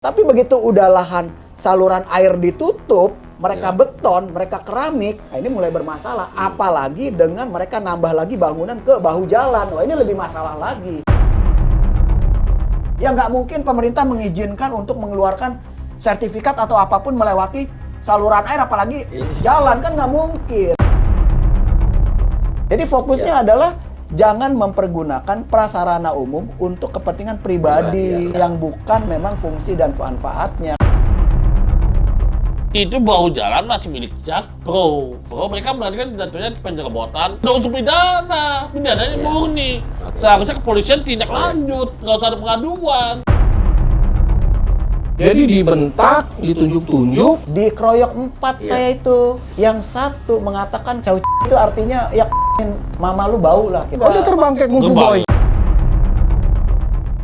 Tapi begitu udah lahan saluran air ditutup, mereka beton, mereka keramik, nah ini mulai bermasalah. Apalagi dengan mereka nambah lagi bangunan ke bahu jalan, wah ini lebih masalah lagi. Ya nggak mungkin pemerintah mengizinkan untuk mengeluarkan sertifikat atau apapun melewati saluran air, apalagi jalan, kan nggak mungkin. Jadi fokusnya adalah jangan mempergunakan prasarana umum untuk kepentingan pribadi yang bukan memang fungsi dan manfaatnya. Itu bahu jalan masih milik Jakpro. Mereka melarikan jatuhnya penyerobotan. Udah unsur pidana, pidananya murni. Seharusnya kepolisian tindak lanjut, nggak usah ada pengaduan. Jadi dibentak, ditunjuk-tunjuk. Dikeroyok 4 saya itu. Yang satu mengatakan cau itu artinya ya mama lu bau lah. Gitu. Oh, dia terbang kayak Kung Fu Boy.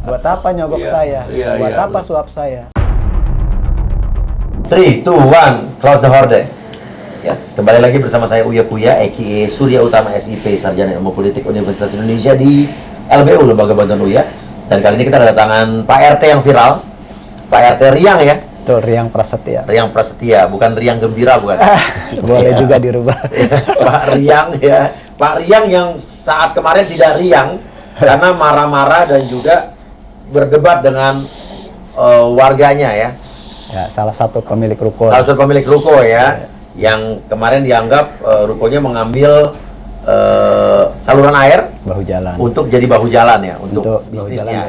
Buat apa nyogok saya? Buat apa suap saya? 3, 2, 1, close the horde. Yes, kembali lagi bersama saya Uya Kuya, a.k.a. Surya Utama SIP, Sarjana Ilmu Politik Universitas Indonesia di LBU, Lembaga Bantuan Uya. Dan kali ini kita kedatangan Pak RT yang viral, Pak RT Riang ya? Itu Riang Prasetya. Riang Prasetya, bukan Riang Gembira, bukan? Boleh juga dirubah. Pak Riang ya, Pak Riang yang saat kemarin tidak riang karena marah-marah dan juga berdebat dengan warganya ya. Ya, salah satu pemilik ruko. Salah satu pemilik ruko ya, yang kemarin dianggap rukonya mengambil saluran air bahu jalan untuk jadi bahu jalan ya, untuk bisnisnya.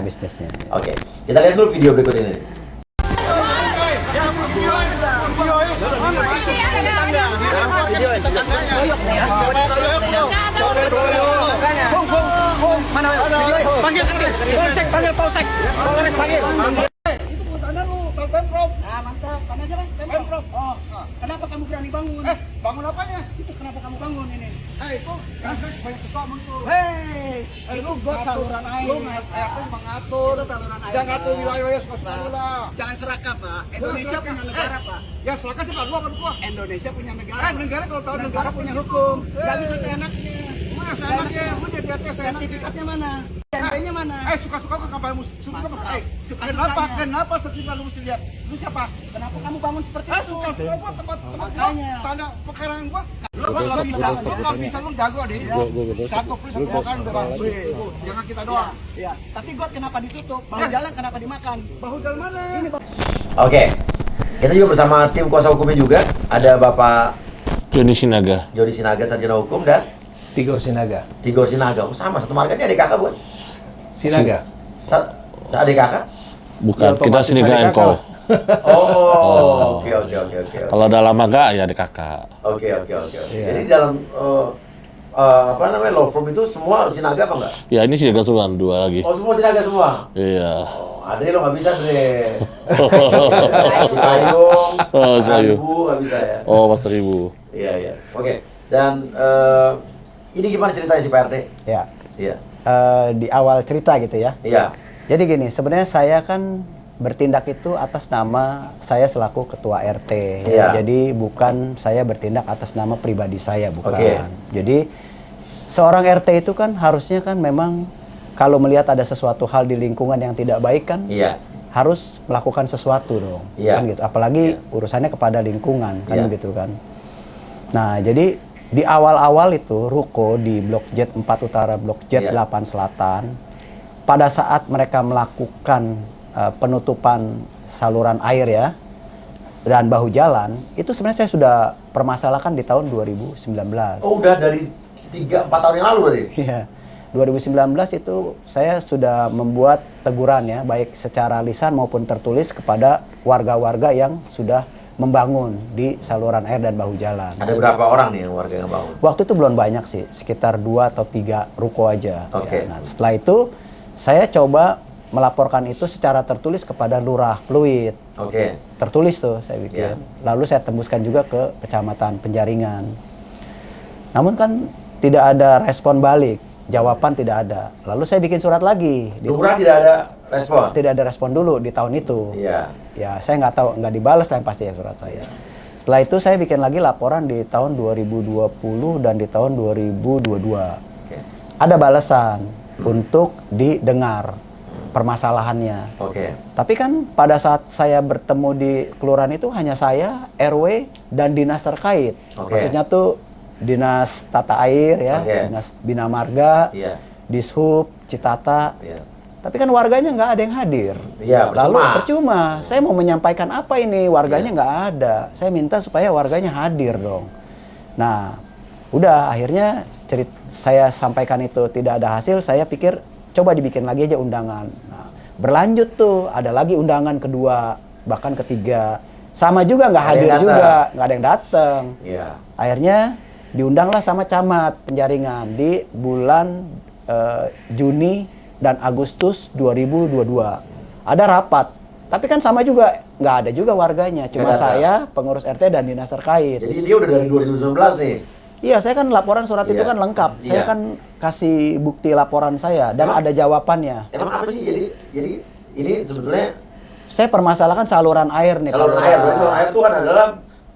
Oke, kita lihat dulu video berikut ini. Panggil polsek. Itu tanah lu, tahu Pemprov. Nah, mantap. Tanah aja kan Pemprov. Oh, kenapa kamu berani bangun? Bangun apanya? Itu kenapa kamu bangun ini? Itu banyak suka muncul. Itu buat saluran air. Lu mengatur saluran air. Jangan ngatur wilayah suka-suka lu lah. Jangan serakah, Pak. Indonesia punya negara, Pak. Ya, serakah sih lu apa gua? Indonesia punya negara. Negara kalau tahu negara punya hukum. Enggak bisa seenaknya. Masa enaknya? Lu jadi atas sertifikatnya mana? Tandanya mana? Suka-suka ke kampanye musik. Kenapa setiap lu mesti lihat? Lu siapa? Kenapa kamu bangun seperti itu? Suka-suka gua tempat makanya. Tanda pekarangan gua. Lu bisa lu jago deh. Satu kan jangan kita doang. Iya. Tapi gua kenapa ditutup? Bahu jalan kenapa dimakan? Bahu jalan mana? Ini Oke, kita juga bersama tim kuasa hukumnya juga. Ada Bapak Joni Sinaga, Sarjana Hukum, dan Tigor Sinaga. Oh, sama, satu marga. Ini adik kakak bukan? Sinaga. Adik kakak? bukan, Ya, kita Sinaga Enko. Oh, oke. Kalau dalam maga ya ada kakak. Oke. Jadi dalam law firm itu semua harus Sinaga apa enggak? Ya ini Sinaga semua, 2 lagi. Oh, semua Sinaga semua? Iya. Oh, Adri lo nggak bisa, Dre. Sayung. Ibu nggak bisa ya? Oh, Mas Ribu. Iya. Oke. Dan ini gimana ceritanya si Pak RT? Ya. Iya. Di awal cerita gitu ya. Iya. Jadi gini, sebenarnya saya kan bertindak itu atas nama saya selaku ketua RT. Iya. Jadi bukan saya bertindak atas nama pribadi saya, bukan. Oke. Jadi seorang RT itu kan harusnya kan memang kalau melihat ada sesuatu hal di lingkungan yang tidak baik kan, Iya. harus melakukan sesuatu dong. Iya. Kan gitu. Apalagi urusannya kepada lingkungan kan Iya. gitu kan. Nah, jadi di awal-awal itu ruko di Blok J 4 Utara, Blok J 8 Selatan, pada saat mereka melakukan penutupan saluran air ya dan bahu jalan, itu sebenarnya saya sudah permasalahkan di tahun 2019. Oh, udah dari 3-4 tahun yang lalu tadi? Iya. 2019 itu saya sudah membuat teguran ya, baik secara lisan maupun tertulis kepada warga-warga yang sudah membangun di saluran air dan bahu jalan. Ada berapa orang nih yang warga yang bangun? Waktu itu belum banyak sih, sekitar 2 atau 3 ruko aja. Oke. Ya. Nah, setelah itu saya coba melaporkan itu secara tertulis kepada Lurah Pluit. Oke. Tertulis tuh saya bikin. Lalu saya tembuskan juga ke Kecamatan Penjaringan. Namun kan tidak ada respon balik, jawaban tidak ada. Lalu saya bikin surat lagi. Lurah tidak ada respon? Tidak ada respon dulu di tahun itu. Iya. Ya, saya nggak tahu, nggak dibalas yang pasti ya surat saya. Setelah itu saya bikin lagi laporan di tahun 2020 dan di tahun 2022. Oke. Ada balasan untuk didengar. permasalahannya. Oke. Tapi kan pada saat saya bertemu di kelurahan itu hanya saya, RW, dan dinas terkait. Oke. Maksudnya tuh dinas tata air ya, Oke. dinas bina marga, Iya. dishub, Citata. Iya. Tapi kan warganya nggak ada yang hadir. Iya, Lalu percuma. percuma. Saya mau menyampaikan apa ini, warganya nggak ada. Saya minta supaya warganya hadir dong. Nah, udah akhirnya saya sampaikan itu tidak ada hasil. Saya pikir coba dibikin lagi aja undangan. Nah, berlanjut tuh, ada lagi undangan kedua, bahkan ketiga. Sama juga nggak Nggak ada hadir yang juga, nggak ada yang datang. Iya. Akhirnya diundanglah sama camat penjaringan di bulan Juni dan Agustus 2022. Ada rapat, tapi kan sama juga, nggak ada juga warganya, cuma Nggak datang. saya, pengurus RT dan dinas terkait. Jadi dia udah dari 2019 nih. Iya, saya kan laporan surat itu Iya. kan lengkap. Iya. Saya kan kasih bukti laporan saya dan Emang- ada jawabannya. Emang apa sih jadi ini sebetulnya Saya permasalahkan saluran air nih. saluran kalau- air. Berarti saluran air itu kan adalah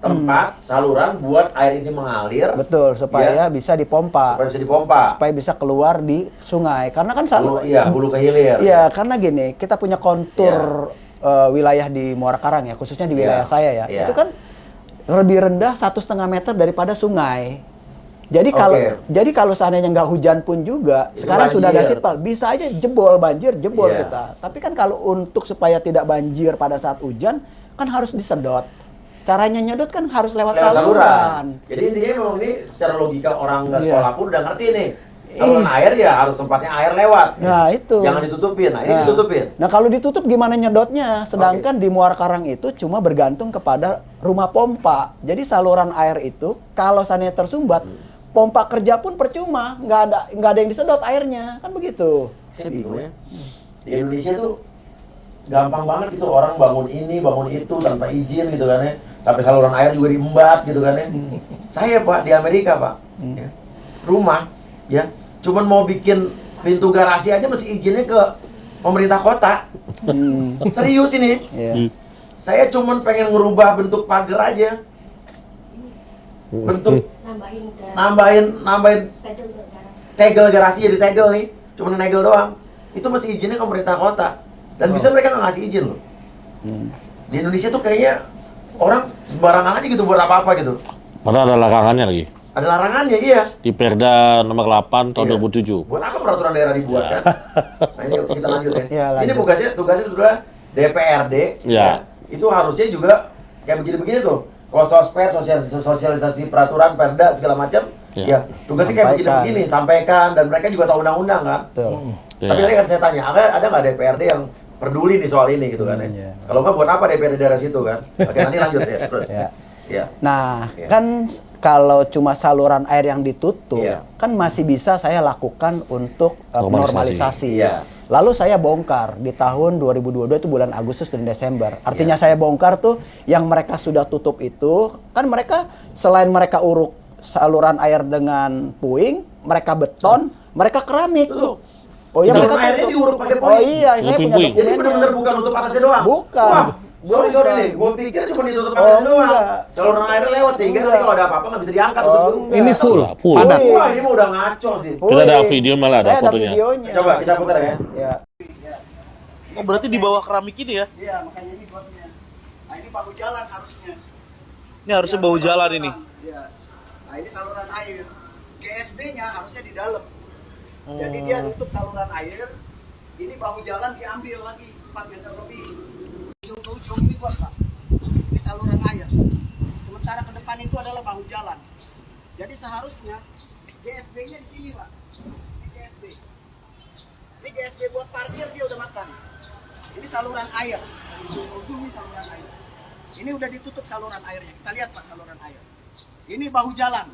tempat saluran buat air ini mengalir. Betul, supaya Iya. bisa dipompa, Supaya bisa dipompa. supaya bisa keluar di sungai. Karena kan Hulu, iya, hulu ke hilir. Iya, karena gini, kita punya kontur wilayah di Muara Karang ya, khususnya di wilayah Iya, saya ya. iya. Itu kan lebih rendah 1,5 meter daripada sungai. Jadi Oke. kalau seandainya nggak hujan pun juga, Itu sekarang sudah ada banjir. sipal, bisa aja jebol jebol Iya. kita. Tapi kan kalau untuk supaya tidak banjir pada saat hujan, kan harus disedot. Caranya nyedot kan harus lewat Lewat saluran. Jadi intinya memang ini secara logika orang nggak Iya. sekolah pun udah ngerti nih. Saluran air ya harus tempatnya air lewat. Nah, itu. Jangan ditutupin. Nah, ini Nah, ditutupin. Nah, kalau ditutup gimana nyedotnya? Sedangkan di Muara Karang itu cuma bergantung kepada rumah pompa. Jadi saluran air itu kalau seandainya tersumbat, pompa kerja pun percuma, nggak ada yang disedot airnya, kan begitu. Saya bingung ya. Di Indonesia tuh gampang banget gitu orang bangun ini, bangun itu tanpa izin gitu kan ya. Sampai saluran air juga diembat gitu kan ya. Saya Pak di Amerika Pak, ya, rumah ya, cuman mau bikin pintu garasi aja mesti izinnya ke pemerintah kota. Serius ini. Iya. Saya cuman pengen ngerubah bentuk pagar aja. Bentuk nambahin tegel garasi jadi tegel nih. Cuman negel doang. Itu mesti izinnya ke pemerintah kota. Dan bisa mereka nggak ngasih izin loh. Di Indonesia tuh kayaknya orang sembarangan aja gitu buat apa-apa gitu. Padahal ada larangannya lagi. Ada larangannya, iya. Di Perda nomor 8 tahun Iya. 2007. Buat apa peraturan daerah dibuat kan? Nah ini kita lanjut ya. Iya, lanjut. Ini tugasnya sebetulnya DPRD. Iya. Itu harusnya juga kayak begini-begini tuh. Kalau sosper, sosialisasi peraturan, perda segala macam, Iya. ya tugasnya kayak Sampaikan. begini-begini, sampaikan dan mereka juga tahu undang-undang kan. Betul. Tapi Iya. tadi kan saya tanya, ada nggak DPRD yang peduli nih soal ini gitu kan ya? Iya. Kalau nggak buat apa DPRD daerah situ kan? Oke, nanti lanjut ya terus. Iya. Iya. Nah, Iya. kan kalau cuma saluran air yang ditutup, Iya. kan masih bisa saya lakukan untuk normalisasi. Iya. Lalu saya bongkar di tahun 2022 itu bulan Agustus dan Desember. Artinya saya bongkar tuh yang mereka sudah tutup itu, kan mereka selain mereka uruk saluran air dengan puing, mereka beton, mereka keramik tuh. Oh iya, Saluran mereka airnya tutup. diuruk pakai Oh puing? iya, saya punya Puing-puing. Jadi dokumennya. benar-benar bukan nutup atasnya doang? Bukan. Wah, sorry Bukan. nih, gue pikir cuma ditutup Oh, atasnya doang. enggak. Saluran air lewat sehingga nanti Enggak. kalau ada apa-apa nggak bisa diangkat. Oh, maksud gue. enggak. Ini full. Full. Padat. Full. Wah, ini mah udah ngaco sih. Kita ada video malah, ada Saya fotonya. videonya. Coba kita putar ya. Ya. Oh berarti di bawah keramik ini ya? Iya, makanya ini buatnya. Nah, ini bahu jalan harusnya. Ini harusnya bau jalan ini. Iya. Nah, ini saluran air. GSB-nya harusnya di dalam. Jadi dia tutup saluran air. Ini bahu jalan diambil lagi 4 meter lebih. Ujung ke ujung ini kuat, Pak. Ini saluran air. Sementara ke depan itu adalah bahu jalan. Jadi seharusnya GSB-nya di sini, Pak. Ini GSB. Ini GSB buat parkir dia udah makan. Ini saluran air. Ujung ke ujung ini saluran air. Ini udah ditutup saluran airnya. Kita lihat Pak saluran air. Ini bahu jalan.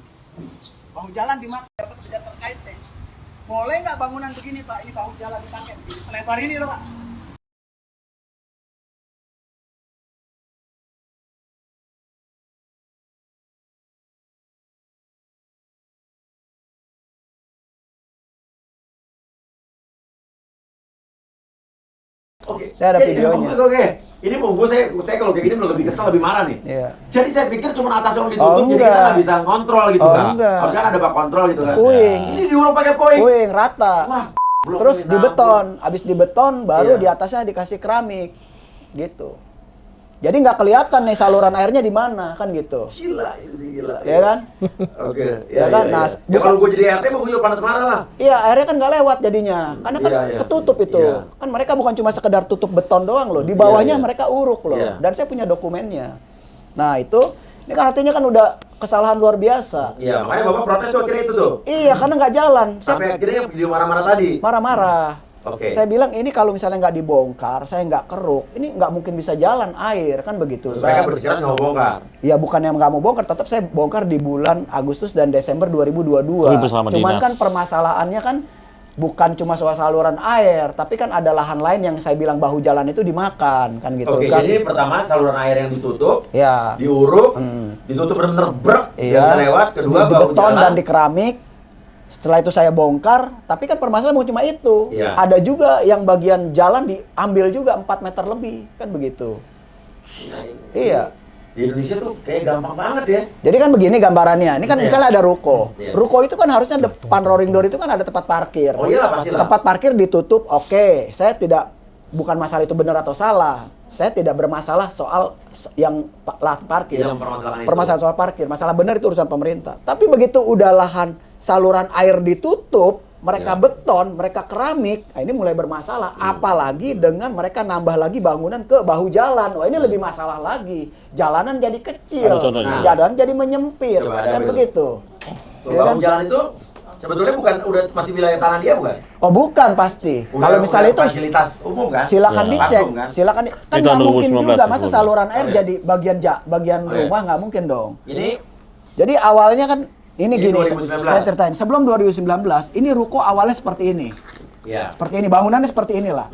Bahu jalan dimakai dapat tidak terkait deh. Boleh nggak bangunan begini Pak? Ini bahu jalan dipakai. Selebar ini loh Pak. Oke. Saya ada Jadi, videonya. Oke. Ini mau saya kalau kayak gini lebih kesel, lebih marah nih. Iya. Jadi saya pikir cuma atas yang Oh, ditutup, jadi kita enggak. nggak bisa ngontrol gitu Oh, kan. enggak. Harusnya kan ada bak kontrol gitu kan. Puing. Ini diuruk pakai puing. Puing rata. Wah, Terus dibeton, habis dibeton baru Iya. di atasnya dikasih keramik, gitu. Jadi nggak kelihatan nih saluran airnya di mana, kan gitu. Gila, itu sih gila. Ya kan? Oke. Ya kan? Nah, ya kalau gue jadi RT mau gue juga panas marah lah. Iya, airnya kan nggak lewat jadinya, karena kan Iya, iya. ketutup itu. Iya. Kan mereka bukan cuma sekedar tutup beton doang loh, di bawahnya Iya, iya. mereka uruk loh. Iya. Dan saya punya dokumennya. Nah itu, ini kan artinya kan udah kesalahan luar biasa. Iya, makanya Bapak protes tuh akhirnya itu tuh. Iya, karena nggak jalan. Sampai akhirnya video marah-marah tadi. Marah-marah. Oke. Saya bilang ini kalau misalnya nggak dibongkar, saya nggak keruk, ini nggak mungkin bisa jalan air, kan begitu. Terus mereka bersikeras nggak mau bongkar. Ya bukan yang nggak mau bongkar, tetap saya bongkar di bulan Agustus dan Desember 2022. Tapi bersama Cuman dinas. kan permasalahannya kan bukan cuma soal saluran air, tapi kan ada lahan lain yang saya bilang bahu jalan itu dimakan, kan gitu Oke, kan. jadi pertama saluran air yang ditutup, Ya. diuruk, ditutup benar-benar brek, nggak bisa lewat. Kedua, di bahu beton jalan. dan di keramik. Setelah itu saya bongkar, tapi kan permasalahan bukan cuma itu. Iya. Ada juga yang bagian jalan diambil juga 4 meter lebih, kan begitu. Iya. Di Indonesia tuh kayak gampang banget ya. Jadi kan begini gambarannya. Ini kan Iya. misalnya ada ruko. Iya. Ruko itu kan harusnya depan rolling door itu kan ada tempat parkir. Oh iyalah, pastilah. Tempat parkir ditutup, oke. Saya tidak, bukan masalah itu benar atau salah. Saya tidak bermasalah soal yang lahan parkir. Tidak mempermasalahkan itu. Permasalahan soal parkir. Masalah benar itu urusan pemerintah. Tapi begitu udah lahan saluran air ditutup, mereka Ya. beton, mereka keramik, nah ini mulai bermasalah. Apalagi dengan mereka nambah lagi bangunan ke bahu jalan. Wah ini lebih masalah lagi. Jalanan jadi kecil, Ada contohnya. jalanan jadi menyempit, Coba ada, kan Wil. begitu. Tuh, Ya bahu kan? jalan itu sebetulnya bukan udah masih wilayah tanah dia bukan? Oh bukan pasti. Kalau misalnya itu fasilitas umum kan? silakan Ya. dicek, Langsung, kan? silakan kan Itu nggak tahun mungkin 2019 juga masa itu. saluran air Oh, iya. jadi bagian Oh, iya. rumah nggak mungkin dong. Ini Jadi awalnya kan ini Ini gini, 2019. saya ceritain. Sebelum 2019, ini ruko awalnya seperti ini. ya. Seperti ini, bangunannya seperti inilah.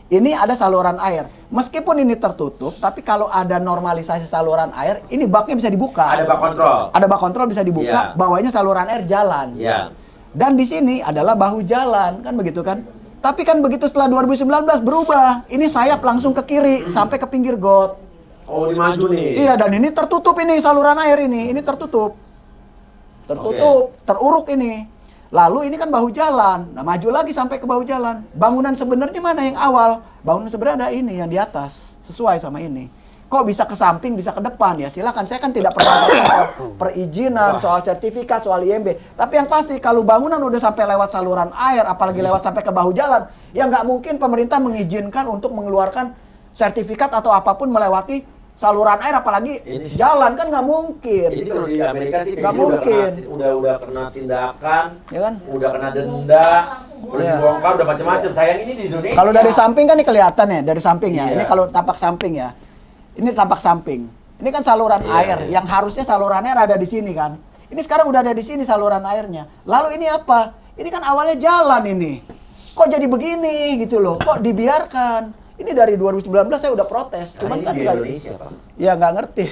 Ini ada saluran air. Meskipun ini tertutup, tapi kalau ada normalisasi saluran air, ini baknya bisa dibuka. Ada bak kontrol. Ada bak kontrol bisa dibuka, Iya. bawahnya saluran air jalan. Iya. Dan di sini adalah bahu jalan, kan begitu kan? Tapi kan begitu setelah 2019 berubah. Ini sayap langsung ke kiri sampai ke pinggir got. Oh, dimaju nih. Iya, dan ini tertutup ini saluran air ini tertutup. Tertutup, teruruk ini. Lalu ini kan bahu jalan. Nah, maju lagi sampai ke bahu jalan. Bangunan sebenarnya mana yang awal? Bangunan sebenarnya ada ini yang di atas, sesuai sama ini. Kok bisa ke samping, bisa ke depan ya? Silakan. Saya kan tidak pernah soal perizinan, soal sertifikat, soal IMB. Tapi yang pasti kalau bangunan udah sampai lewat saluran air, apalagi lewat sampai ke bahu jalan, ya nggak mungkin pemerintah mengizinkan untuk mengeluarkan sertifikat atau apapun melewati saluran air, apalagi Ini- jalan kan nggak mungkin. Ini kalau di Amerika sih Nggak kayak gini mungkin. udah kena tindakan, Ya kan? udah kena denda, udah Iya. dibongkar, udah macam-macam. Sayang ini di Indonesia. Kalau dari samping kan ini kelihatan ya, dari samping ya. Iya. Ini kalau tampak samping ya. Ini tampak samping. Ini kan saluran Iya, air iya. yang harusnya saluran air ada di sini kan. Ini sekarang udah ada di sini saluran airnya. Lalu ini apa? Ini kan awalnya jalan ini. Kok jadi begini gitu loh? Kok dibiarkan? Ini dari 2019 saya udah protes. Karena Cuman ini kan di nggak- Indonesia, Pak. ya nggak ngerti.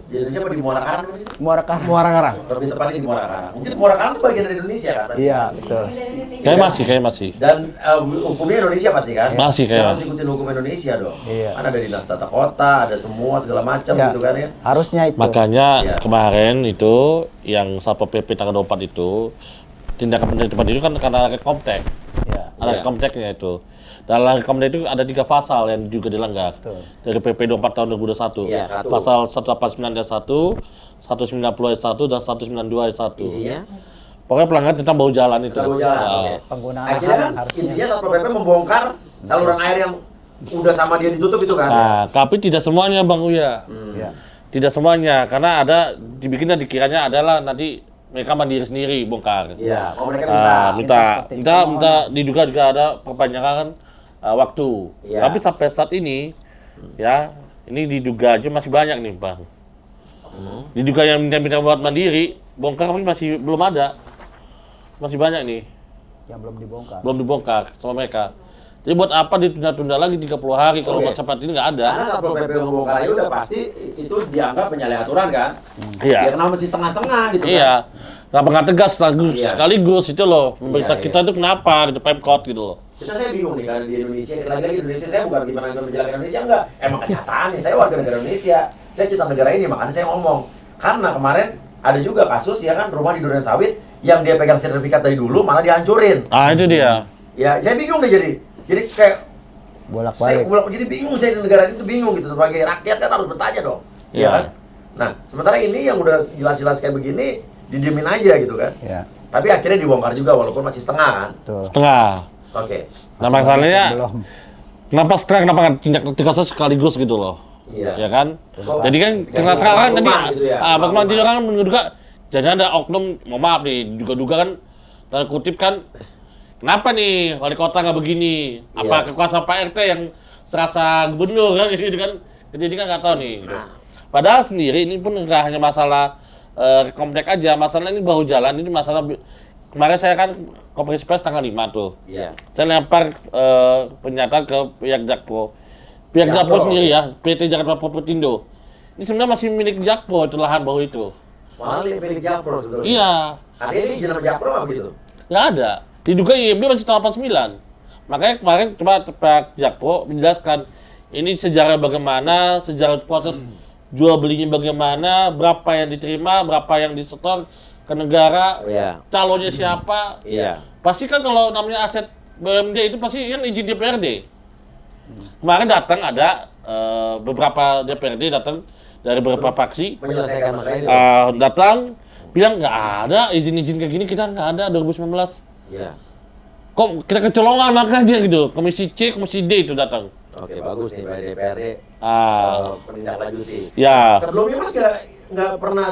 Di Indonesia apa di Muara Karang? Muara Karang. Muara Karang. Lebih tepatnya di Muara Karang. Mungkin Muara Karang itu bagian dari Indonesia kan? Iya, betul. Kayak masih. Dan hukumnya Indonesia pasti kan? Masih kayak Kita harus masih. ikutin hukum Indonesia dong. Iya. Kan ada dinas tata kota, ada semua segala macam Ya, gitu kan ya. harusnya itu. Makanya Iya. kemarin itu yang Satpol PP tanggal 24 itu tindakan penertiban itu kan karena ada komtek. Ya. Ada Iya. komteknya itu. Dalam komtek itu ada 3 pasal yang juga dilanggar. Betul. Dari PP 24 tahun 2021. Iya, satu. Pasal 189 ayat 1, 190 ayat 1 dan 192 ayat 1. Isinya Pokoknya pelanggaran tentang bau jalan itu. Tentang bau jalan, Nah, oke. Penggunaan akhirnya lahan kan harusnya. intinya Satpol PP membongkar saluran air yang udah sama dia ditutup itu kan. Nah, tapi tidak semuanya Bang Uya. Ya. Tidak semuanya, karena ada dibikinnya dikiranya adalah nanti mereka mandiri sendiri bongkar. Iya, oh mereka Ah, minta. minta diduga juga ada perpanjangan waktu. Iya. Tapi sampai saat ini ya, ini diduga aja masih banyak nih, Bang. Diduga yang minta buat mandiri, bongkar tapi masih belum ada. Masih banyak nih, Yang belum dibongkar. belum dibongkar sama mereka. Jadi buat apa ditunda-tunda lagi 30 hari kalau Oke. buat seperti ini nggak ada. Karena Satpol PP membongkar aja udah pasti itu dianggap penyalahan aturan kan. Iya. Ya kenapa mesti setengah-setengah gitu kan. Iya. Kenapa nggak tegas Iya. sekaligus itu loh. Pemerintah Iya, kita itu kenapa gitu, Pemkot gitu loh. Saya bingung nih karena di Indonesia, lagi-lagi Indonesia saya bukan gimana menjalankan Indonesia enggak. Emang kenyataan nih, saya warga negara Indonesia. Saya cinta negara ini, makanya saya ngomong. Karena kemarin ada juga kasus ya kan rumah di Duren Sawit yang dia pegang sertifikat dari dulu malah dihancurin. Ah itu dia. Ya, saya bingung deh jadi kayak Bolak-balik. jadi bingung saya di negara ini tuh bingung gitu. Sebagai rakyat kan harus bertanya dong. Iya. Iya kan? Nah, sementara ini yang udah jelas-jelas kayak begini didiemin aja gitu kan. Ya, Tapi akhirnya dibongkar juga walaupun masih setengah kan. betul. Setengah. Oke. Nah Masih masalahnya, banyak yang belum. kenapa setengah, kenapa nggak tindak tegasnya sekaligus gitu loh? Iya. Ya kan? Kok Jadi kan dikasih sekarang tadi, makluman gitu ya, makluman makluman. tadi orang menduga, jangan ada oknum, mau maaf nih, duga-duga kan, tanda kutip kan, kenapa nih wali kota nggak begini? Apa Iya. kekuasaan Pak RT yang serasa gubernur kan? Gitu kan? Jadi kan nggak tahu nih. Gitu. Padahal sendiri ini pun nggak hanya masalah komplek aja, masalah ini bahu jalan, ini masalah kemarin saya kan konferensi pers tanggal 5 tuh. Iya. Saya lempar pernyataan ke pihak Jakpro. Pihak Jakpro, Jakpro sendiri ya, PT Jakarta Propertindo. Ini sebenarnya masih milik Jakpro itu lahan bawah itu. Malah milik Jakpro sebetulnya. Iya, Artinya ini izin sama Jakpro apa gitu? nggak ada. Diduga IMB masih tahun 89. Makanya kemarin coba pihak Jakpro menjelaskan ini sejarah bagaimana, sejarah proses jual belinya bagaimana, berapa yang diterima, berapa yang disetor ke negara, Iya. calonnya siapa. Iya. Pasti kan kalau namanya aset BUMD itu pasti kan izin DPRD. Kemarin datang ada beberapa DPRD datang dari beberapa fraksi Menyelesaikan masalah ini. datang bilang nggak ada izin-izin kayak gini, kita nggak ada 2019. Iya. Kok kita kecolongan makanya gitu. Komisi C, Komisi D itu datang. Oke, bagus nih dari DPRD menindaklanjuti. Ya. Sebelumnya Mas nggak pernah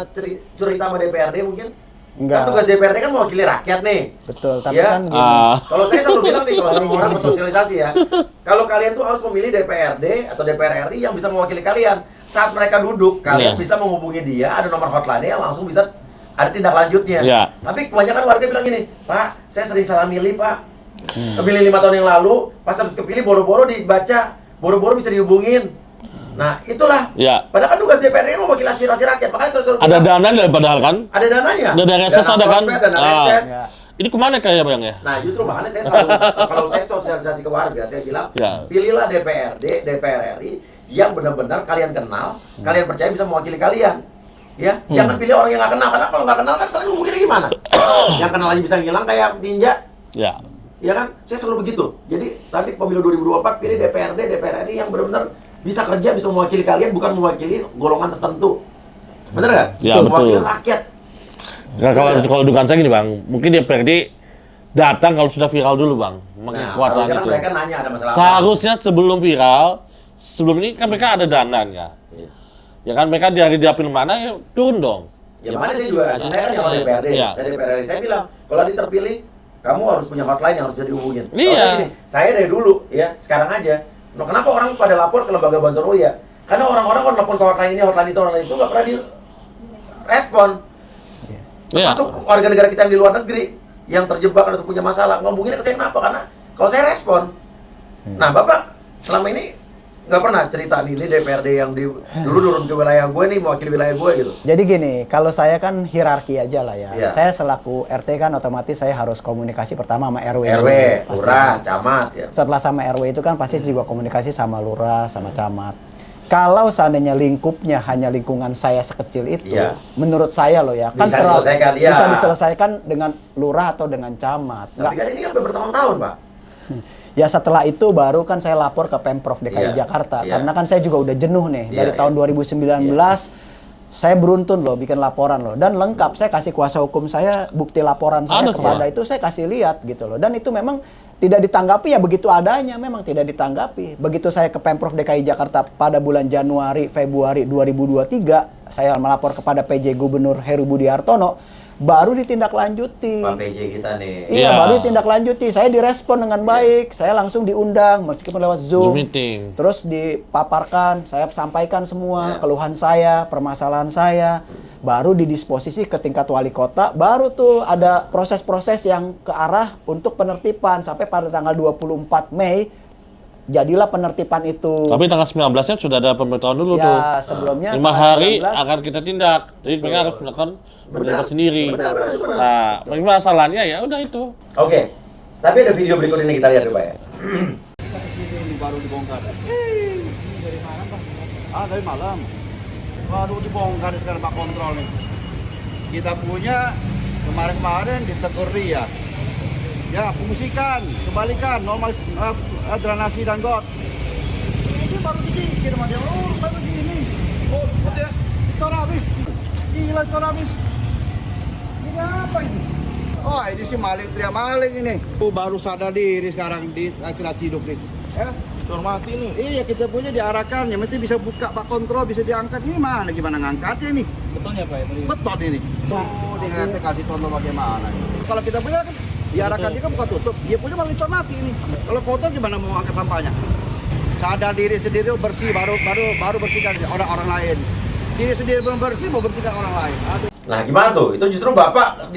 cerita sama DPRD mungkin? Enggak. Kan tugas DPRD kan mewakili rakyat nih. Betul, tapi Ya. kan gini. Kalau saya selalu bilang nih, kalau sama orang mau sosialisasi ya, kalau kalian tuh harus memilih DPRD atau DPR RI yang bisa mewakili kalian. Saat mereka duduk, kalian Iya. bisa menghubungi dia, ada nomor hotline yang langsung bisa ada tindak lanjutnya. Iya. Tapi kebanyakan warga bilang gini, Pak, saya sering salah milih, Pak. Kepilih 5 tahun yang lalu, pas habis kepilih boro-boro dibaca, boro-boro bisa dihubungin. Nah, itulah. Ya. Padahal kan tugas DPRD mewakili aspirasi rakyat. Makanya saya Ada dana dari padahal kan? ada dananya. Dana reses ada kan? Dana Ah. reses. Ya. Ini kemana kayak bang ya? Nah, justru makanya saya selalu kalau saya sosialisasi ke warga, saya bilang, Ya. pilihlah DPRD, DPR RI yang benar-benar kalian kenal, kalian percaya bisa mewakili kalian. Ya, jangan pilih orang yang nggak kenal, karena kalau nggak kenal kan kalian hubunginnya gimana? Yang kenal aja bisa ngilang kayak ninja. Ya. Ya kan? Saya selalu begitu. Jadi nanti pemilu 2024 pilih DPRD, DPR RI yang benar-benar bisa kerja, bisa mewakili kalian, bukan mewakili golongan tertentu. Bener nggak? Ya, betul. Mewakili rakyat. Nah, kalau dugaan saya gini bang, mungkin DPRD datang kalau sudah viral dulu bang, mengenai Nah, kekuatan harusnya kan itu. mereka nanya ada masalah apa. Seharusnya sebelum viral, sebelum ini kan mereka ada dana ya. Iya. Ya kan mereka dari dapil mana ya turun dong. Ya mana saya juga, saya kan yang DPRD, Iya. saya DPRD, saya bilang, kalau nanti terpilih, kamu harus punya hotline yang harus bisa dihubungin. Kalau Iya. saya gini, saya dari dulu, ya, sekarang aja. Nah, kenapa orang pada lapor ke lembaga bantuan UIA? Karena orang-orang kan telepon ke hotline ini, hotline itu, nggak pernah direspon. Iya. Masuk warga negara kita yang di luar negeri, yang terjebak atau punya masalah, ngomongin ke saya kenapa? Karena kalau saya respon. Nah, Bapak selama ini nggak pernah cerita nih, ini DPRD yang dulu turun ke wilayah gue nih, mewakili wilayah gue gitu. Jadi gini, kalau saya kan hierarki aja lah ya. Iya. Saya selaku RT kan otomatis saya harus komunikasi pertama sama RW. RW, Pasti. lurah, camat, ya. Setelah sama RW itu kan pasti juga komunikasi sama lurah, sama camat. Kalau seandainya lingkupnya hanya lingkungan saya sekecil itu, Iya. menurut saya loh ya, kan Bisa diselesaikan, iya. bisa diselesaikan dengan lurah atau dengan camat. Tapi kan ini kan udah bertahun-tahun, Pak. Ya setelah itu baru kan saya lapor ke Pemprov DKI Iya, Jakarta. iya. Karena kan saya juga udah jenuh nih. Iya, Dari iya. tahun 2019, saya beruntun loh bikin laporan loh. Dan lengkap, saya kasih kuasa hukum saya, bukti laporan saya Ada kepada semua. itu saya kasih lihat gitu loh. Dan itu memang tidak ditanggapi ya begitu adanya, memang tidak ditanggapi. Begitu saya ke Pemprov DKI Jakarta pada bulan Januari, Februari 2023, saya melapor kepada PJ Gubernur Heru Budi Hartono, baru ditindaklanjuti. Pak PJ kita nih. Iya, Iya. baru ditindaklanjuti. Saya direspon dengan baik. Saya langsung diundang meskipun lewat Zoom Zoom. meeting. Terus dipaparkan, saya sampaikan semua Iya. keluhan saya, permasalahan saya. Baru didisposisi ke tingkat wali kota, baru tuh ada proses-proses yang ke arah untuk penertiban sampai pada tanggal 24 Mei jadilah penertiban itu. Tapi tanggal 19-nya sudah ada pemberitahuan dulu tuh. Ya, sebelumnya 5 tanggal hari 19. akan kita tindak. Jadi mereka harus melakukan pendapat sendiri. Benar, itu benar. Nah, masalahnya ya udah itu. Oke. Tapi ada video berikut ini kita lihat dulu, Pak ya. Ini baru dibongkar. Dari mana, Pak? Ah, dari malam. Baru dibongkar sekarang Pak kontrol nih. Kita punya kemarin-kemarin ditegur dia. Ya, fungsikan, kembalikan normal drainasi dan got. Ini baru dikit sama dia. Oh, baru gini. Oh, betul ya. Cor habis. Gila, cor habis. Ini apa ini? Oh, ini sih maling ini. Oh, baru sadar diri sekarang di akhir hidup ini. Cor mati nih. Iya, kita punya diarahkan. Yang penting bisa buka bak kontrol, bisa diangkat. Ini mana gimana ngangkatnya nih? Betonnya Pak ya tadi. Beton ini. Oh, dia kasih contoh bagaimana. Kalau kita punya kan diarahkan dia kan bukan tutup. Dia punya malah cor mati ini. Kalau kotor gimana mau angkat sampahnya? Sadar diri sendiri bersih baru bersihkan orang lain. Diri sendiri belum bersih mau bersihkan orang lain. Aduh. Nah, gimana tuh? Itu justru Bapak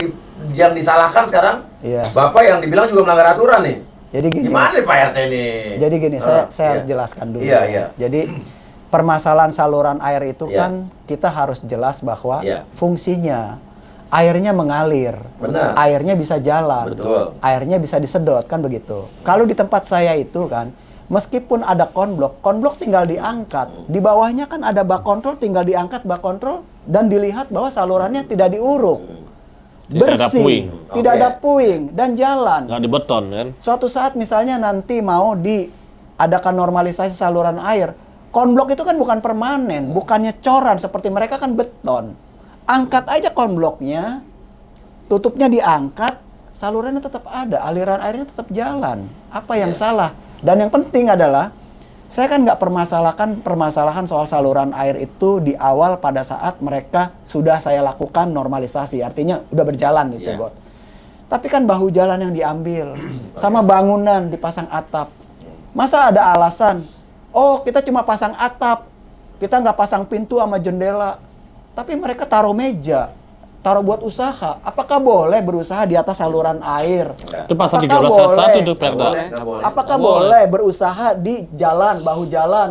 yang disalahkan sekarang. Iya. Bapak yang dibilang juga melanggar aturan nih. Jadi gini. Gimana nih Pak RT ini? Jadi gini, saya harus jelaskan dulu. Iya, ya. iya. Jadi permasalahan saluran air itu Iya. kan kita harus jelas bahwa Iya. fungsinya airnya mengalir. Benar. Airnya bisa jalan. Betul. Airnya bisa disedot kan begitu. Kalau di tempat saya itu kan meskipun ada konblok tinggal diangkat. Di bawahnya kan ada bak kontrol, tinggal diangkat bak kontrol dan dilihat bahwa salurannya tidak diuruk. Tidak ada puing. Tidak Oke. ada puing dan jalan. Nggak di beton kan? Suatu saat misalnya nanti mau diadakan normalisasi saluran air, konblok itu kan bukan permanen, bukannya coran seperti mereka kan beton. Angkat aja konbloknya, tutupnya diangkat, salurannya tetap ada, aliran airnya tetap jalan. Apa yang salah? Dan yang penting adalah, saya kan nggak permasalahan soal saluran air itu di awal pada saat mereka sudah saya lakukan normalisasi, artinya udah berjalan gitu, Iya. Got. Tapi kan bahu jalan yang diambil, sama bangunan dipasang atap. Masa ada alasan, oh kita cuma pasang atap, kita nggak pasang pintu sama jendela. Tapi mereka taruh meja, taruh buat usaha. Apakah boleh berusaha di atas saluran air? Itu pasal Apakah 13 tuh Nggak Perda. boleh, nggak boleh. Apakah Nggak boleh. boleh berusaha di jalan, bahu jalan?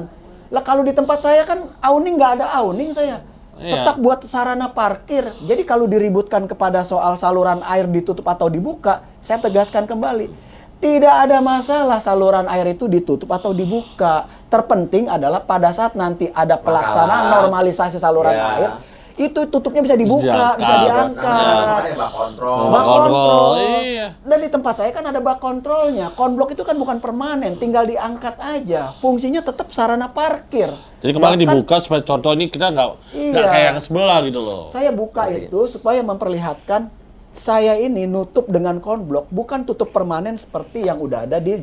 Lah kalau di tempat saya kan awning nggak ada awning saya. Iya. Tetap buat sarana parkir. Jadi kalau diributkan kepada soal saluran air ditutup atau dibuka, saya tegaskan kembali. Tidak ada masalah saluran air itu ditutup atau dibuka. Terpenting adalah pada saat nanti ada pelaksanaan Masalah. normalisasi saluran Ya. air, itu tutupnya bisa dibuka, bisa diangkat. Bak kontrol. Bak Bak kontrol, kontrol. iya. Dan di tempat saya kan ada bak kontrolnya. Konblok itu kan bukan permanen, tinggal diangkat aja. Fungsinya tetap sarana parkir. Jadi kemarin Bahkan dibuka supaya contoh ini kita nggak Iya. kayak yang sebelah gitu loh. Saya buka itu supaya memperlihatkan saya ini nutup dengan konblok, bukan tutup permanen seperti yang udah ada di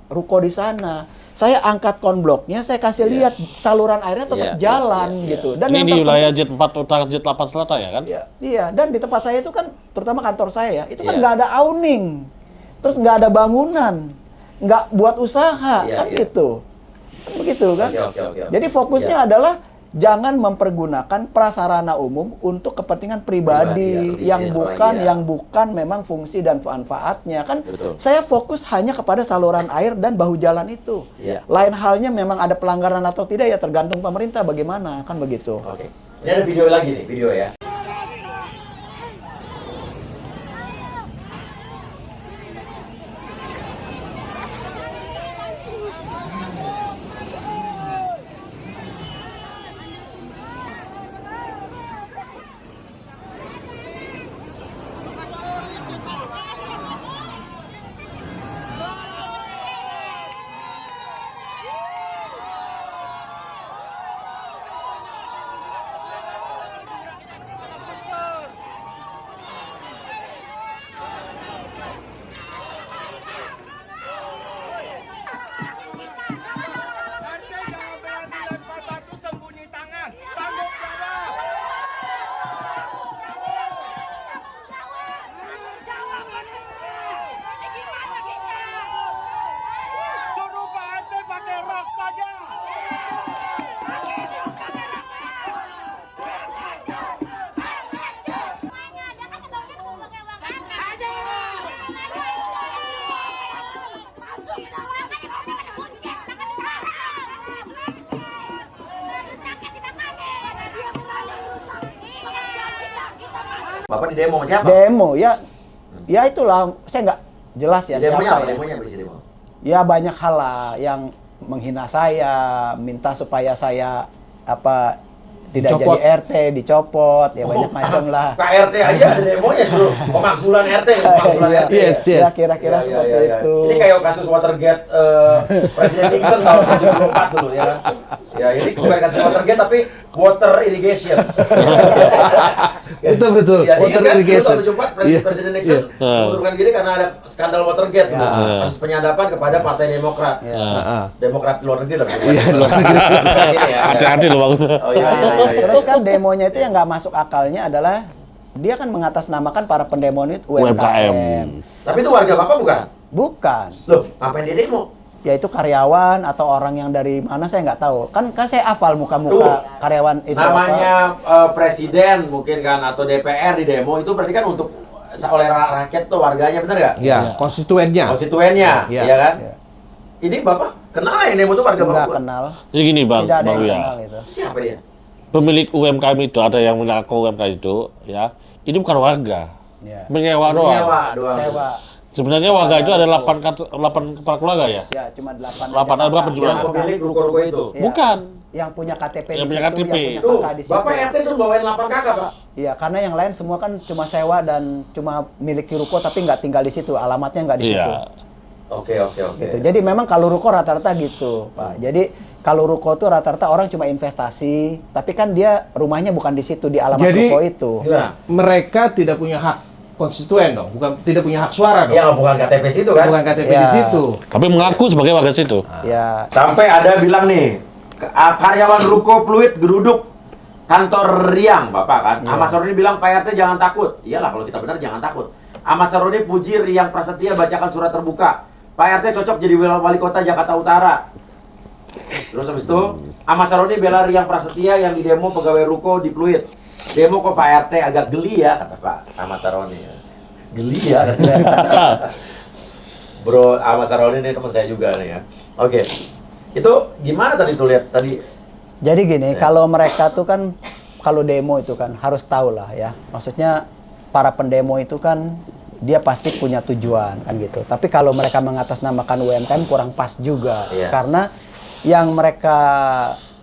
ruko di sana. Saya angkat konbloknya, saya kasih lihat saluran airnya tetap Iya, jalan iya, iya. gitu. Dan Ini yang di terpenting- wilayah Jet 4 Utara, Jet 8 Selatan ya kan? Iya, iya. Dan di tempat saya itu kan, terutama kantor saya ya, itu kan Iya. nggak ada awning, terus nggak ada bangunan, nggak buat usaha, Iya, kan iya. gitu, kan begitu kan. Oke. Jadi fokusnya Iya. adalah jangan mempergunakan prasarana umum untuk kepentingan pribadi, Pribadi, atau yang bisnis bukan apalagi ya. yang bukan memang fungsi dan manfaatnya kan. Betul. Saya fokus hanya kepada saluran air dan bahu jalan itu. Iya. Lain halnya memang ada pelanggaran atau tidak ya tergantung pemerintah bagaimana kan begitu. Oke. Ini ada video lagi nih, video ya. Suruh Pak RT pakai rok saja. Bapak di demo sama siapa? Demo ya, ya itulah saya nggak jelas ya Demonya siapa apa? ya. Demonya apa sih demo? Ya banyak hal lah yang menghina saya, minta supaya saya tidak Dicopot. jadi RT, dicopot, ya banyak macam lah. KRT aja ada demonya suruh pemakzulan RT, pemakzulan RT. Yes, yes. Ya kira-kira seperti itu. Ini kayak kasus Watergate Presiden Nixon tahun 74 dulu ya. Ya, ini bukan kasus Watergate tapi water irrigation. Itu betul, Ya, water ingat kan, irrigation. Tahun 74 Iya. Presiden Nixon mengundurkan diri karena ada skandal Watergate dulu. Kasus penyadapan kepada Partai Demokrat. Heeh. Demokrat luar negeri lah. Iya, luar negeri. Sini ya. Hati-hati loh Bang. Oh iya iya iya. Terus kan demonya itu yang nggak masuk akalnya adalah dia kan mengatasnamakan para pendemo itu UMKM. UMKM. Tapi itu warga Bapak bukan? Bukan. Loh, ngapain dia demo? Yaitu karyawan atau orang yang dari mana saya nggak tahu. Kan saya hafal muka-muka karyawan itu Namanya presiden mungkin kan atau DPR di demo itu berarti kan untuk oleh rakyat tuh warganya, benar nggak? Ya, konstituennya. Konstituennya, Iya. ya kan? Iya. Ini Bapak kenal yang demo itu warga nggak Bapak? kenal. Jadi gini Bang, Tidak ada Bang yang Uya. kenal itu. Siapa dia? Pemilik UMKM itu, ada yang mengaku UMKM itu, ya, ini bukan warga. Ya. Menyewa doang. Menyewa doang. Sewa. Sebenarnya warga itu ada 8 kepala keluarga ya? Ya, cuma 8 8 ada berapa Yang jumlahnya? pemilik ruko-ruko itu. Ya. Bukan. Yang punya KTP Yang di punya situ, KTP. yang punya Tuh, kakak di situ. Bapak RT itu bawain 8 kakak, Pak. Iya, karena yang lain semua kan cuma sewa dan cuma miliki ruko tapi nggak tinggal di situ, alamatnya nggak di situ. Iya. Oke. Gitu. Jadi memang kalau ruko rata-rata gitu, Pak. Jadi kalau ruko tuh rata-rata orang cuma investasi, tapi kan dia rumahnya bukan di situ, di alamat Jadi- ruko itu. Gimana? Mereka tidak punya hak konstituen dong, bukan tidak punya hak suara dong. Yang bukan KTP situ kan? Bukan KTP Ya. di situ. Tapi mengaku sebagai warga situ. Ya, Sampai ada bilang nih, karyawan ruko Pluit geruduk kantor Riang, Bapak kan. Ahmad Saroni bilang Pak RT jangan takut. Iyalah kalau kita benar jangan takut. Ahmad Saroni puji Riang Prasetya bacakan surat terbuka. Pak RT cocok jadi wali kota Jakarta Utara. Terus habis itu Ahmad Saroni bela Riang Prasetya yang di demo pegawai ruko di Pluit. Demo kok Pak RT agak geli ya, kata Pak Ahmad Saroni. Geli ya katanya. Bro, Ahmad Saroni ini teman saya juga nih ya. Oke. Itu gimana tadi tuh lihat tadi? jadi gini, kalau mereka tuh kan kalau demo itu kan harus tahu lah ya. Maksudnya para pendemo itu kan dia pasti punya tujuan kan gitu. Tapi kalau mereka mengatasnamakan UMKM kurang pas juga. Iya. Karena yang mereka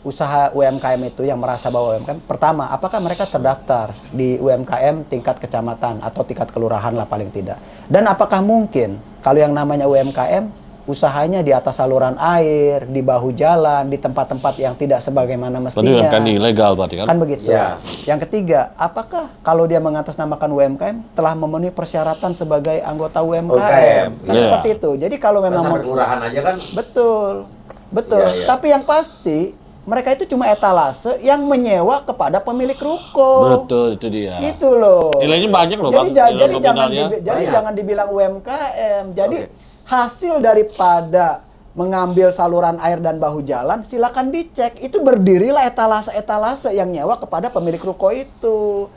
usaha UMKM itu yang merasa bahwa UMKM, pertama, apakah mereka terdaftar di UMKM tingkat kecamatan atau tingkat kelurahan lah paling tidak. Dan apakah mungkin kalau yang namanya UMKM usahanya di atas saluran air, di bahu jalan, di tempat-tempat yang tidak sebagaimana Berarti mestinya. kan ilegal berarti kan? Kan begitu. Ya. Yang ketiga, apakah kalau dia mengatasnamakan UMKM telah memenuhi persyaratan sebagai anggota UMKM? UMKM, Kan iya. seperti itu. Jadi kalau Kan memang sampai kelurahan aja kan. betul. Betul. Iya, iya. Tapi yang pasti mereka itu cuma etalase yang menyewa kepada pemilik ruko. Betul, itu dia. Itu loh. Nilainya banyak loh, Jadi, Bang. Nilai nominalnya jadi banyak. jangan dibilang UMKM. Jadi Oke. hasil daripada mengambil saluran air dan bahu jalan, silakan dicek. Itu berdirilah etalase-etalase yang nyewa kepada pemilik ruko itu.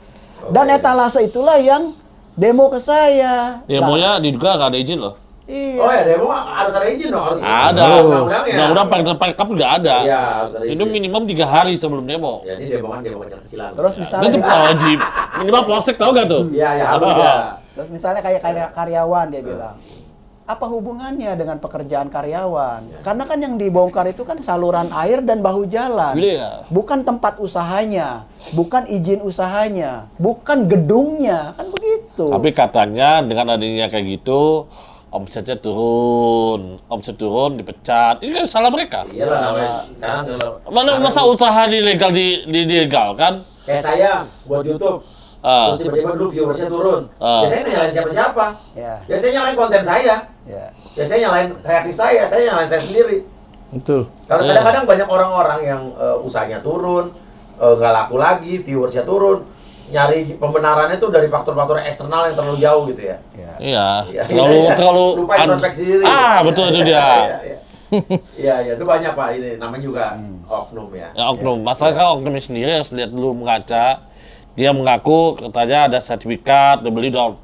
Dan Oke. etalase itulah yang demo ke saya. Demonya diduga nggak ada izin loh. Iya. Oh ya, demo harus ada izin dong, harus. Ada. Undang-undangnya. Undang-undang pakai udah ada. Iya, harus ada Itu izin. minimum 3 hari sebelum demo. Ya, ini demo kan demo kecil-kecilan. Terus Itu misalnya wajib. Minimal polsek tau gak tuh? Iya, ya harus ya. Terus misalnya kayak karyawan dia bilang, apa hubungannya dengan pekerjaan karyawan? Karena kan yang dibongkar itu kan saluran air dan bahu jalan. Iya. Bukan tempat usahanya, bukan izin usahanya, bukan gedungnya, kan begitu. Tapi katanya dengan adanya kayak gitu, omsetnya turun, dipecat. Ini kan salah mereka. Iyalah namanya sekarang kalau Masa usaha ilegal dilegal kan? kayak saya buat YouTube. Ah. Terus tiba-tiba dulu viewersnya turun. Ah. Biasanya nggak nyalain siapa-siapa. Ya, Biasanya nyalain konten saya. ya. Biasanya nyalain kreatif saya nyalain saya sendiri. Betul. Karena Iya. kadang-kadang banyak orang-orang yang usahanya turun, nggak laku lagi, viewersnya turun, nyari pembenarannya tuh dari faktor-faktor eksternal yang terlalu jauh gitu ya. Ya. Iya. Iya, Terlalu iya. terlalu Lupa introspeksi diri. Betul itu dia. Iya, itu banyak Pak, ini namanya juga oknum ya. Ya oknum. Masalahnya kan oknumnya sendiri harus lihat dulu mengaca. Dia mengaku katanya ada sertifikat, udah beli udah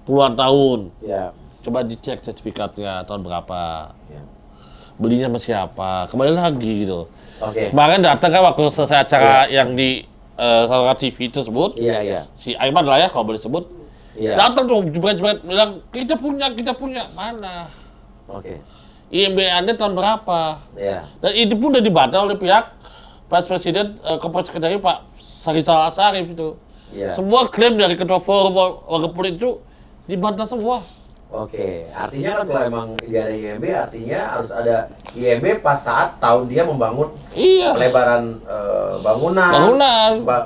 puluhan tahun. Iya. Coba dicek sertifikatnya tahun berapa. Iya. Belinya sama siapa. Kembali lagi gitu. Oke. Kemarin datang kan waktu selesai acara yang di saluran TV tersebut. Iya, iya. Si Aiman lah ya kalau boleh sebut. Iya. Datang tuh jebret-jebret bilang kita punya. Mana? Oke. IMB Anda tahun berapa? Iya. Dan itu pun udah dibantah oleh pihak Pas Presiden Kompres Sekretari Pak Faisal Asarif itu. Iya. Semua klaim dari ketua forum warga politik itu dibantah semua. Oke, artinya kan kalau emang ada IMB, artinya harus ada IMB pas saat tahun dia membangun Iya. pelebaran bangunan,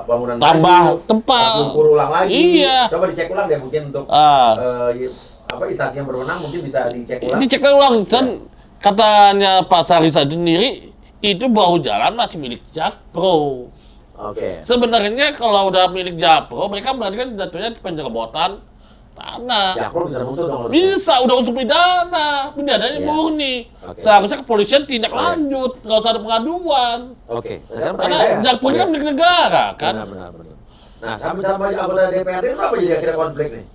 bangunan tambah baru, tempat, ukur ulang lagi. Iya. Coba dicek ulang deh mungkin untuk instansi yang berwenang mungkin bisa dicek ulang. Dicek ulang dan katanya Pak Sarisa sendiri itu bahu jalan masih milik Jakpro. Oke. Sebenarnya kalau udah milik Jakpro, mereka berarti kan jatuhnya penyerobotan tanah. Jakpro bisa nuntut dong. Bisa, udah unsur pidananya Iya. murni. Oke. Seharusnya kepolisian tindak lanjut, nggak usah ada pengaduan. Oke. Sekarang Karena pertanyaan saya. Jakpro ini kan milik negara kan. Benar. Nah, sama-sama anggota DPRD itu apa jadi akhirnya konflik nih?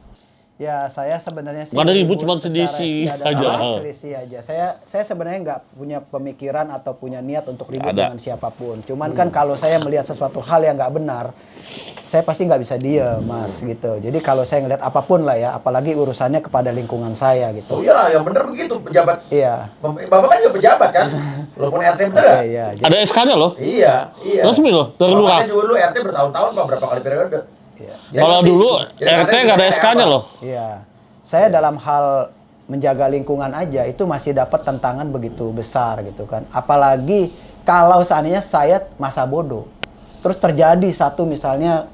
Ya, saya sebenarnya sih Nggak ada ribut, ribut cuma secara- selisih ya, ada aja. selisih aja. Saya sebenarnya nggak punya pemikiran atau punya niat untuk ribut Ada. dengan siapapun. Cuman kan kalau saya melihat sesuatu hal yang nggak benar, saya pasti nggak bisa diem, Mas, gitu. Jadi kalau saya ngelihat apapun lah ya, apalagi urusannya kepada lingkungan saya Oh gitu. iyalah, yang benar begitu pejabat. Iya. Bapak kan juga pejabat kan? Walaupun RT bener ya? Iya. Ada SK-nya loh. Iya. Resmi loh, dari lurah. Bapaknya juga dulu RT bertahun-tahun Pak, berapa kali periode. Iya. Kalau Jadi, dulu jadi RT katanya nggak ada kayak SK-nya apa? loh. Iya. Saya dalam hal menjaga lingkungan aja itu masih dapat tantangan begitu besar gitu kan. Apalagi kalau seandainya saya masa bodoh. Terus terjadi satu misalnya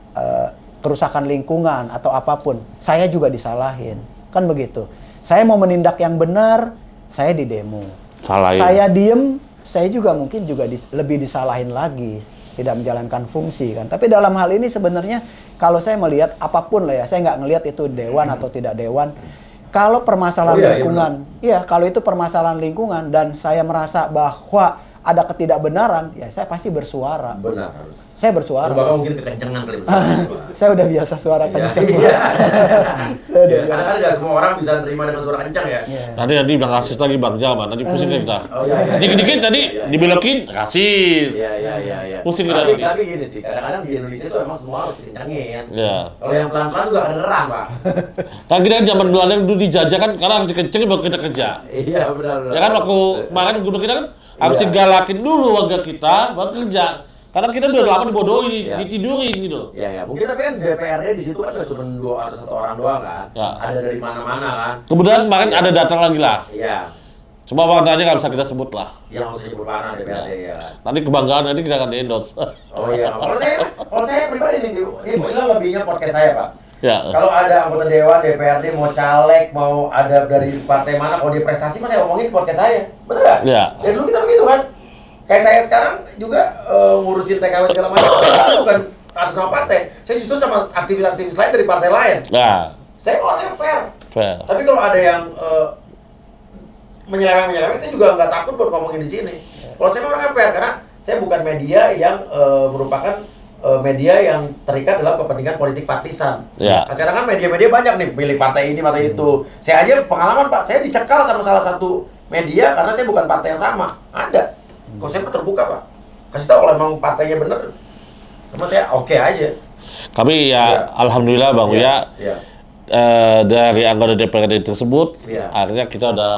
kerusakan lingkungan atau apapun, saya juga disalahin. Kan begitu. Saya mau menindak yang benar, saya didemo. Salahin. Saya diem, saya juga mungkin juga lebih disalahin lagi, tidak menjalankan fungsi kan. Tapi dalam hal ini sebenarnya kalau saya melihat apapun lah ya, saya nggak ngelihat itu dewan atau tidak dewan. Kalau permasalahan Oh, iya, lingkungan, iya kalau itu permasalahan lingkungan dan saya merasa bahwa ada ketidakbenaran, ya saya pasti bersuara. Benar harus. Saya bersuara. Bapak mungkin kekencengan kali besar. Saya udah biasa suara Iya. kencang. Iya. Saya udah Iya, karena kan nggak semua orang bisa terima dengan suara kencang ya. Iya. Nanti bilang rasis lagi Bang, jangan nanti pusing kita. Oh, iya, iya. Sedikit-dikit tadi Iya, iya. dibelokin rasis. Iya. Pusing kita Tapi nanti. gini sih, kadang-kadang di Indonesia itu emang semua harus dikencangin. Iya. Kalau yang pelan-pelan juga kedengeran, Pak. Kan kita zaman Belanda dulu dijajah kan, karena harus dikencengin baru kita kerja. Iya, benar. Ya kan waktu kemarin gubernur kita kan harus Iya. digalakin dulu warga kita baru kerja. Karena kita udah lama dibodohin, Iya. ditidurin gitu. Ya, mungkin tapi kan DPRD di situ kan nggak cuma dua atau satu orang doang kan. Ya. Ada dari mana-mana kan. Kemudian kemarin Iya. ada datang lagi lah. Iya. Cuma warnanya nggak bisa kita sebut lah. Yang harus nyebut mana DPRD ya. Nanti kebanggaan nanti kita akan di-endorse. Oh iya, kalau saya pribadi ini lebihnya podcast saya, Pak. Ya. Kalau ada anggota dewan, DPRD mau caleg, mau ada dari partai mana, kalau dia prestasi, mas saya omongin di podcast saya, bener nggak? Iya. Dari dulu kita begitu kan. Kayak saya sekarang juga ngurusin TKW segala macam, saya bukan atas nama partai, saya justru sama aktivis-aktivis lain dari partai lain. Nah, Saya orangnya fair. fair. Tapi kalau ada yang menyeleweng, saya juga nggak takut buat ngomongin di sini. Kalau saya orangnya fair karena saya bukan media yang merupakan media yang terikat dalam kepentingan politik partisan. Ya. Sekarang kan media-media banyak nih, pilih partai ini, partai itu. Saya aja pengalaman Pak, saya dicekal sama salah satu media karena saya bukan partai yang sama. Ada. Kok saya mah terbuka Pak. Kasih tahu kalau memang partainya bener, sama saya oke aja. Kami ya, Ya. alhamdulillah Bang Uya, Iya. dari anggota DPRD tersebut, Iya. akhirnya kita udah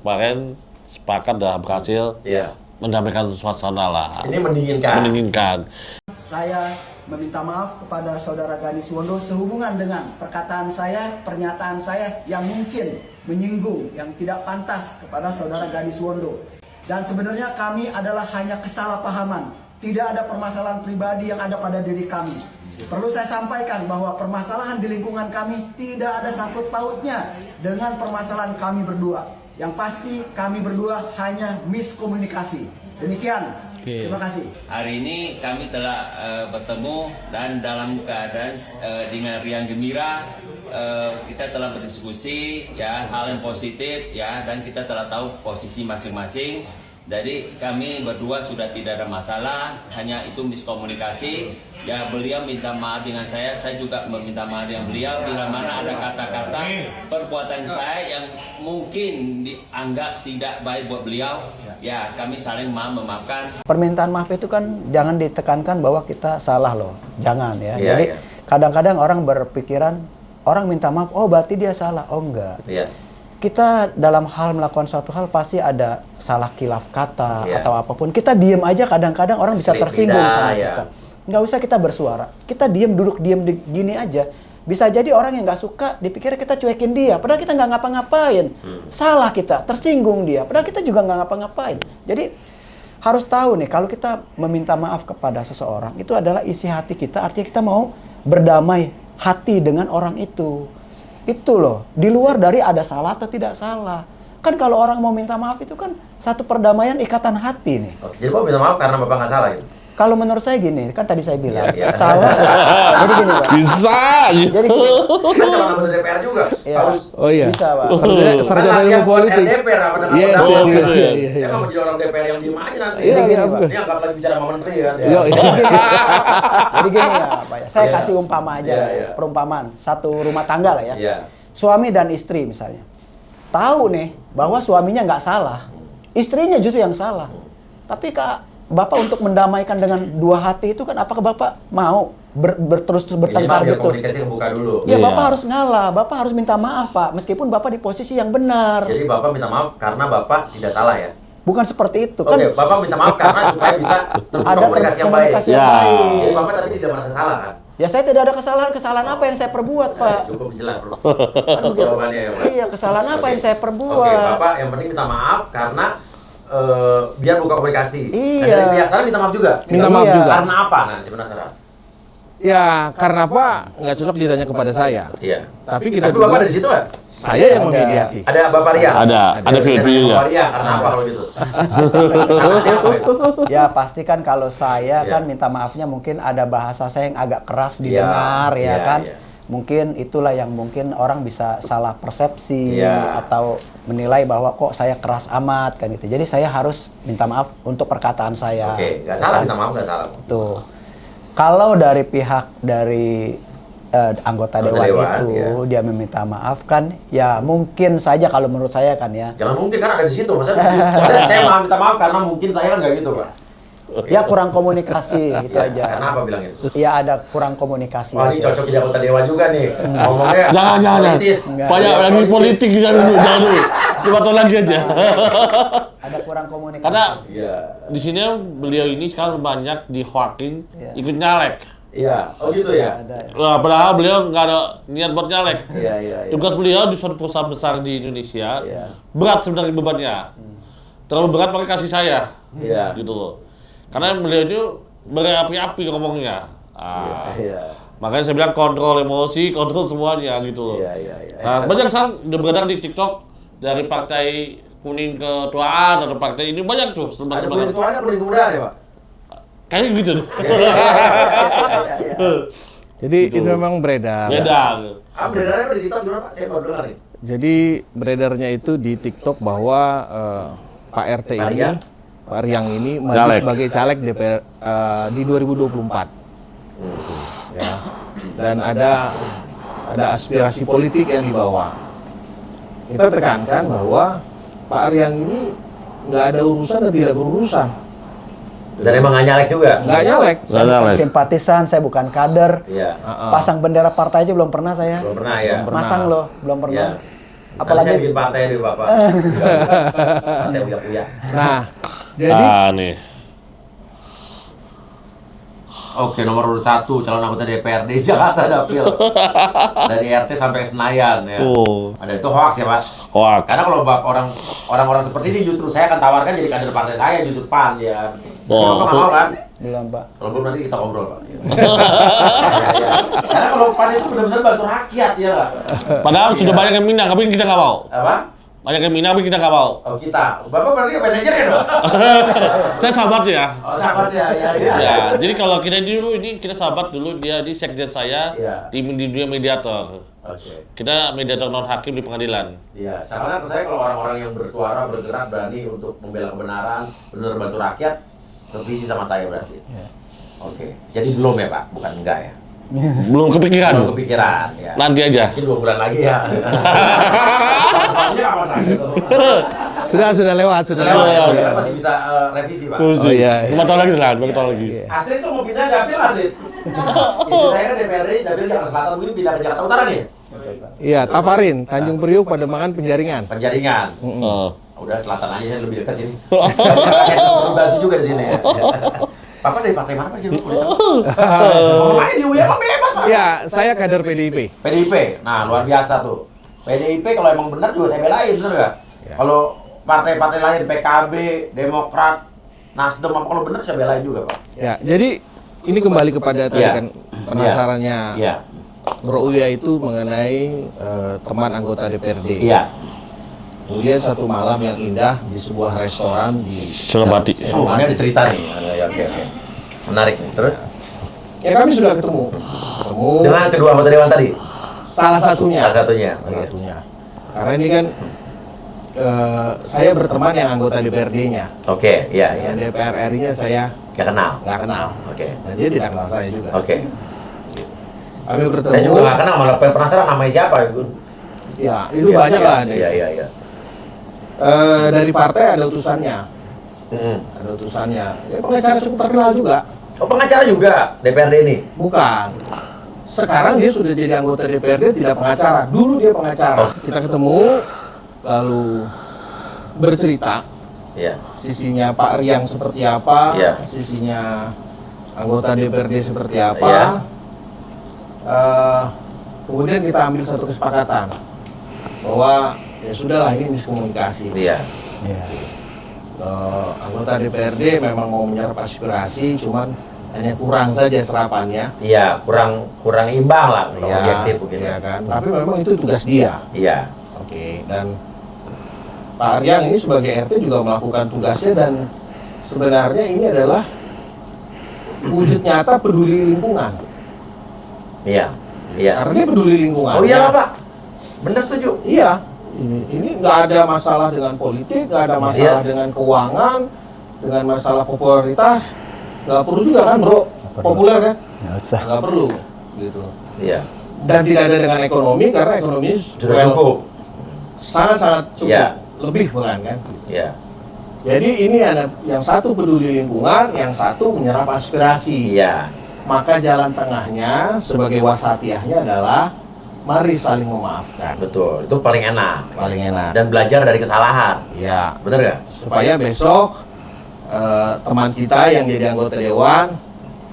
kemarin sepakat udah berhasil Iya. mendamaikan suasana lah. Ini mendinginkan. Saya meminta maaf kepada Saudara Gani Suwondo sehubungan dengan perkataan saya, pernyataan saya yang mungkin menyinggung, yang tidak pantas kepada Saudara Gani Suwondo. Dan sebenarnya kami adalah hanya kesalahpahaman. Tidak ada permasalahan pribadi yang ada pada diri kami. Perlu saya sampaikan bahwa permasalahan di lingkungan kami tidak ada sangkut pautnya dengan permasalahan kami berdua. Yang pasti kami berdua hanya miskomunikasi. Demikian. Terima kasih. Hari ini kami telah bertemu dan dalam keadaan dengan riang gembira kita telah berdiskusi ya hal yang positif ya dan kita telah tahu posisi masing-masing. Jadi kami berdua sudah tidak ada masalah, hanya itu miskomunikasi. Ya beliau minta maaf dengan saya juga meminta maaf dengan beliau. Bila mana ada kata-kata perbuatan saya yang mungkin dianggap tidak baik buat beliau, ya kami saling memaafkan. Permintaan maaf itu kan jangan ditekankan bahwa kita salah loh, jangan ya. Iya, Jadi iya. kadang-kadang orang berpikiran orang minta maaf, oh berarti dia salah, oh enggak. Iya. kita dalam hal melakukan suatu hal pasti ada salah kilaf kata Iya. atau apapun. Kita diem aja kadang-kadang orang bisa Selip tersinggung lidah, sama ya. kita. Nggak usah kita bersuara. Kita duduk diem gini aja. Bisa jadi orang yang nggak suka dipikir kita cuekin dia. Padahal kita nggak ngapa-ngapain. Salah kita, tersinggung dia. Padahal kita juga nggak ngapa-ngapain. Jadi harus tahu nih kalau kita meminta maaf kepada seseorang itu adalah isi hati kita. Artinya kita mau berdamai hati dengan orang itu. Itu loh, di luar dari ada salah atau tidak salah. Kan kalau orang mau minta maaf itu kan satu perdamaian ikatan hati nih. Oke, jadi Bapak minta maaf karena Bapak nggak salah gitu? Kalau menurut saya gini, kan tadi saya bilang, Iya, iya. salah. Jadi gini, Pak. Bisa. Jadi gini, Kan calon anggota DPR juga, Iya. harus Oh iya. bisa, Pak. Sarjana latihan ilmu buat politik. DPR apa dengan Yes, undang-undang. yes, gitu yes, ya. iya, iya. Dia nggak mau jadi orang DPR yang diem aja nanti. Iya, Jadi iya, gini, Pak. Ini anggap lagi bicara sama menteri kan. Iya, iya. Jadi gini ya, Pak. Ya. Saya Iya. kasih umpama aja, Iya, iya. perumpamaan. Satu rumah tangga lah ya. Iya. Suami dan istri misalnya. Tahu nih bahwa suaminya nggak salah. Istrinya justru yang salah. Tapi Kak, Bapak untuk mendamaikan dengan dua hati itu kan apakah Bapak mau terus bertengkar Biar gitu? komunikasi kebuka dulu. Ya Iya. Bapak harus ngalah, Bapak harus minta maaf Pak, meskipun Bapak di posisi yang benar. Jadi Bapak minta maaf karena Bapak tidak salah ya? Bukan seperti itu Oke, kan? Bapak minta maaf karena supaya bisa terbuka Ada komunikasi yang baik. komunikasi yang Ya. baik. Jadi Bapak tapi tidak merasa salah kan? Ya saya tidak ada kesalahan apa yang saya perbuat Pak. Cukup jelas bro. Kan begitu. Jawabannya ya Pak. Iya, kesalahan apa Oke. yang saya Oke, perbuat? Bapak yang penting minta maaf karena biar buka komunikasi. Iya. Dan dari pihak sana minta maaf juga. Minta maaf Iya. juga. Karena apa? Nah, saya penasaran. Ya, karena apa? Nggak cocok ditanya kepada saya. Iya. Tapi kita Tapi Bapak juga, ada di situ nggak? saya yang Ada. memediasi. Ada Bapak Ria? Ada Saya video nanya juga. Bapak Ria, karena apa kalau gitu? Karena apa itu? Ya pasti kan kalau saya Iya. kan minta maafnya mungkin ada bahasa saya yang agak keras didengar ya iya, kan. iya. Mungkin itulah yang mungkin orang bisa salah persepsi Iya. atau menilai bahwa kok saya keras amat kan gitu. Jadi saya harus minta maaf untuk perkataan saya. Oke, nggak salah minta maaf, nggak salah. Tuh. Kalau dari pihak dari anggota Anggota dewan dewan, itu iya. dia meminta maaf kan, ya mungkin saja kalau menurut saya kan ya. Jangan mungkin kan ada di situ. Maksudnya saya minta maaf karena mungkin saya kan nggak gitu Pak. Ya kurang komunikasi itu Iya, aja. Karena apa bilang itu? Ya ada kurang komunikasi Wah ini aja. cocok jadi anggota dewan juga nih. Ngomongnya Jangan. politis. Enggak. Banyak Iya, lagi politik jangan dulu, jangan dulu. 5 tahun lagi aja. Ada kurang komunikasi. Karena Iya. di sini beliau ini sekarang banyak di hoaxing Iya. ikut nyalek. Iya. Oh gitu ya? ada. Wah, padahal beliau nggak ada niat buat nyalek. Iya, iya, iya. Tugas beliau di suatu perusahaan besar di Indonesia Iya. berat sebenarnya bebannya. Terlalu berat pakai kasih saya. Iya. Gitu loh. Karena beliau itu berapi-api ngomongnya. Iya. Makanya saya bilang kontrol emosi, kontrol semuanya gitu loh. Iya, iya, iya. Nah, banyak sekarang udah beredar di TikTok dari partai kuning ketuaan atau partai ini banyak tuh Ada sebenarnya. kuning tua, ada kuning kemudian ya Pak? Kayaknya gitu deh. Jadi Gitu. itu memang beredar. Beda. Beredarnya apa di TikTok gimana Pak? Saya baru dengar nih. Jadi beredarnya itu di TikTok bahwa Pak RT Pak ini, Riang. Pak Riang ini maju Caleg. sebagai caleg DPR di 2024. Ya. Dan ada aspirasi politik yang dibawa. Kita tekankan bahwa Pak Riang ini nggak ada urusan dan tidak berurusan. Dan emang nggak nyalek juga? Nggak nyalek. Nggak nyalek. Simpatisan, saya bukan kader. Iya. Pasang bendera partai aja belum pernah saya. Belum pernah ya? Belum pernah. Masang loh, belum Iya. pernah. Apalagi Apalagi saya bikin partai nih Bapak. Partai Uya-Uya. Nah, jadi Nih. Oke, nomor urut 1 calon anggota DPRD Jakarta Dapil. Dari RT sampai Senayan ya. Oh. Ada itu hoax ya Pak? Hoax. Karena kalau orang-orang seperti ini justru saya akan tawarkan jadi kader partai saya justru PAN ya. Oh. Bapak nggak mau kan? belum Pak. Kalau belum nanti kita ngobrol Pak. Ya, ya. Karena kalau PAN itu benar-benar bantu rakyat ya Pak. Padahal sudah Iya. banyak yang minang, tapi kita nggak mau. Apa? Banyak yang minang, tapi kita nggak mau. Oh kita. Bapak berarti manajer ya dong? Saya sahabat ya. Oh sahabat ya, ya. Ya, jadi kalau kita dulu ini kita sahabat dulu dia di sekjen saya Iya. di dunia mediator. Oke. Kita mediator non hakim di pengadilan. Iya, karena saya kalau orang-orang yang bersuara, bergerak, berani untuk membela kebenaran, benar bantu rakyat, sevisi sama saya berarti. Oke, jadi belum ya Pak, bukan enggak ya? Belum kepikiran. Belum kepikiran ya. Nanti aja. Mungkin 2 bulan lagi ya. Soalnya kapan lagi tuh? sudah lewat, sudah Lewat ya, lewat. kita masih bisa revisi Pak. Oh iya. 5 tahun lagi lah, 5 tahun lagi. Iya. Asli tuh mau pindah dapil Adit. Istri saya kan DPRD dari Jakarta Selatan, mungkin pindah ke Jakarta Utara nih. Iya, Taparin, Tanjung Priuk, Pademangan, Penjaringan. Penjaringan. Oh. Udah selatan aja, saya lebih dekat sini. Perlu bantu juga di sini ya. Papa dari partai mana Pak? Ngomong aja di UIA mah bebas Pak. Iya, saya kader PDIP. PDIP, nah luar biasa tuh. PDIP kalau emang benar juga saya belain, bener nggak? Ya. Kalau partai-partai lain, PKB, Demokrat, Nasdem, apa kalau benar saya belain juga Pak. Ya, jadi ini kembali kepada tadi Iya. kan penasarannya Iya, Bro Uya itu mengenai teman anggota DPRD. iya. Kemudian satu malam yang indah di sebuah restoran di Senopati. Oh, ini ada cerita nih. Ya, oke. Menarik nih. Terus? Ya kami sudah ketemu. Dengan kedua anggota dewan tadi? Salah satunya. Salah satunya. Salah satunya. Karena ini kan saya berteman yang anggota DPRD-nya. Oke, iya, iya. Yang DPR RI-nya saya Nggak kenal? nggak kenal. Oke. Dan dia tidak kenal saya juga. Oke. Kami bertemu. Saya juga nggak kenal, malah penasaran namanya siapa. Ya, itu banyak lah. Iya, iya, iya. Dari partai ada utusannya. Ada utusannya. Ya, pengacara cukup terkenal juga. Oh, pengacara juga DPRD ini? Bukan. Sekarang dia sudah jadi anggota DPRD, tidak pengacara. Dulu dia pengacara. Kita ketemu, lalu bercerita. Iya. Sisinya Pak Riang seperti apa, Iya. sisinya anggota DPRD seperti apa. Iya. Kemudian kita ambil satu kesepakatan bahwa ya sudahlah ini miskomunikasi. Iya. Iya. Anggota DPRD memang mau menyerap aspirasi, cuman hanya kurang saja serapannya. Iya, kurang imbang lah, kurang objektif mungkin. Iya kan. Tapi memang itu tugas dia. Iya. Oke, dan Pak Riang ini sebagai RT juga melakukan tugasnya dan sebenarnya ini adalah wujud nyata peduli lingkungan. Iya. Iya. Karena dia peduli lingkungan. Oh iyalah Pak. Bener setuju. Iya. Ini nggak ada masalah dengan politik, nggak ada masalah dengan keuangan, dengan masalah popularitas. Nggak perlu juga kan bro, populer kan? Nggak usah. Nggak perlu, gitu. Iya. Dan tidak ada dengan ekonomi karena ekonomi Sudah cukup. sangat-sangat cukup, Iya. lebih bahkan kan. Iya. Jadi ini ada yang satu peduli lingkungan, yang satu menyerap aspirasi. Iya. Maka jalan tengahnya sebagai wasatiyahnya adalah mari saling memaafkan. Betul. Itu paling enak. Paling enak. Dan belajar dari kesalahan. Ya, Bener nggak? supaya besok teman kita yang jadi anggota dewan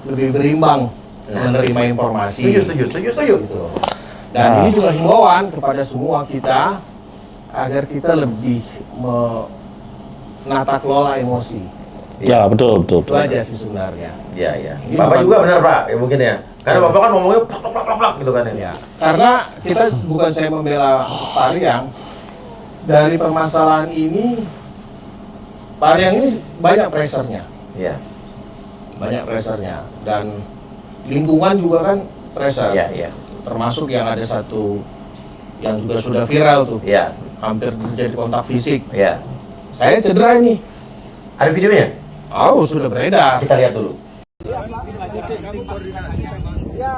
lebih berimbang menerima informasi. Setuju. Gitu. Dan ini juga himbauan kepada semua kita agar kita lebih menata kelola emosi. Ya, betul. Itu aja sih sebenarnya. Iya, iya. Ini Bapak bukan- juga benar Pak, ya mungkin ya. Karena Bapak kan ngomongnya plak gitu kan ya. Ya, karena kita bukan saya membela Pak Riang. Dari permasalahan ini, Pak Riang ini banyak pressure-nya. Iya. Banyak pressure-nya. Dan lingkungan juga kan pressure. Iya, iya. Termasuk yang ada satu yang juga sudah viral tuh. Iya. Hampir terjadi kontak fisik. Iya. Saya cedera ini. Ada videonya? Oh, sudah beredar. Kita lihat dulu. Ya.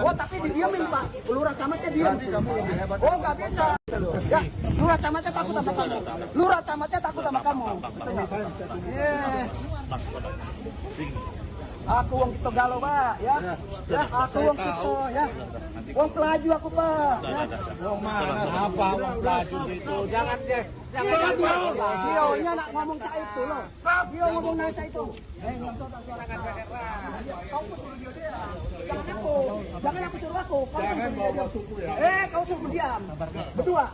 Oh, tapi didiamin, Pak. Lurah camatnya diam. Oh, nggak bisa. Ya, lurah camatnya takut sama kamu. Lurah camatnya takut sama kamu. Aku wong kita galau, Pak, ya. Ya, aku wong kita, ya. Wong pelaju aku, Pak. Ya. Wong mana apa wong pelaju itu? Jangan deh. Dia nak ngomong saya itu loh. Dia ngomong saya itu. Jangan aku suruh aku. Jangan bawa suku ya. Kau suruh diam. Berdua.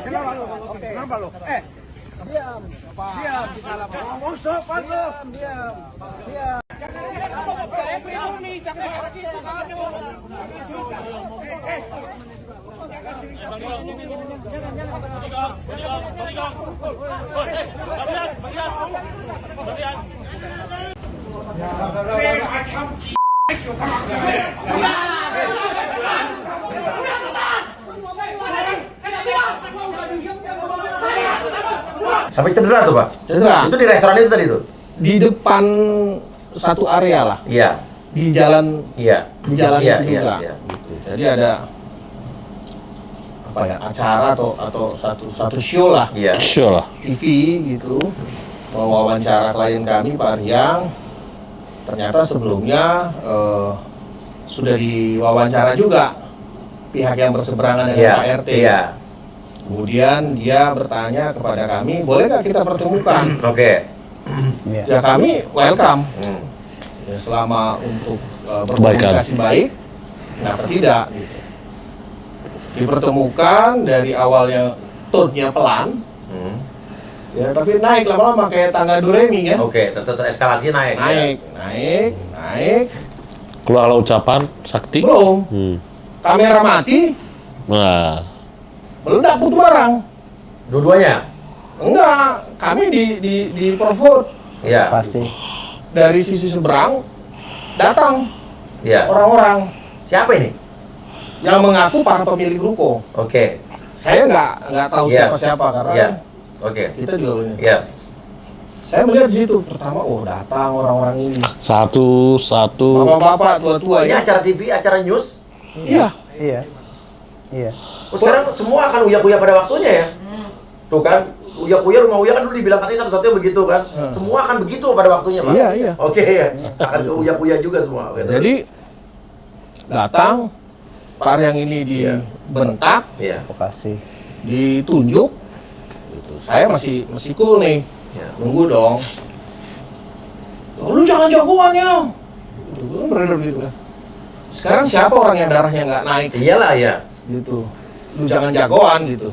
Kenapa lo? Kenapa lo? Diam. Diam. Ngomong sopan lo. Diam. Diam. Sampai cedera tuh Pak? Cedera. Itu di restoran itu tadi tuh? Di depan satu area lah. Iya. Di jalan Iya. di jalan Iya, itu iya, juga. iya. Gitu. Jadi ada apa ya acara atau satu show lah Iya. Sure lah. TV gitu mewawancara klien kami Pak Riang. Ternyata sebelumnya sudah diwawancara juga pihak yang berseberangan dengan Iya. Pak RT. Iya. Kemudian dia bertanya kepada kami, boleh nggak kita pertemukan? Oke. Iya. Ya kami welcome. Hmm. Ya, selama untuk berkomunikasi baik, kenapa tidak? Gitu. Dipertemukan dari awalnya tone-nya pelan, Hmm. ya tapi naik lama-lama kayak tangga Doremi kan? Oke, tetap eskalasi naik. Naik. Keluarlah ucapan sakti. Belum. Kamera mati, Nah, meledak putu barang. Dua-duanya. Enggak, kami di pervot Iya. Pasti. dari sisi seberang datang Iya. orang-orang Siapa ini? yang mengaku para pemilik ruko. Oke. Saya nggak tahu Iya. siapa-siapa karena Iya. Oke. kita juga punya. Iya. Saya melihat di situ pertama, oh datang orang-orang ini, satu. bapak-bapak tua-tua Ini ya. acara TV, acara news. Iya. Iya. Iya. Oh, sekarang semua akan uya-kuya pada waktunya ya? Tuh kan, uya-kuya rumah uya kan dulu dibilang katanya satu-satunya begitu kan? Semua akan begitu pada waktunya, Pak? Iya. Oke, ya. Akan ke uya-kuya juga semua. Oke, Jadi datang Pak yang ini dibentak, Iya. Provokasi. ditunjuk. Gitu. Saya masih cool nih. Iya. Nunggu dong. Lu jangan jagoan ya. Gitu kan beredar gitu kan. Sekarang siapa orang yang darahnya nggak naik Iyalah, ya. gitu. Lu jangan jagoan gitu.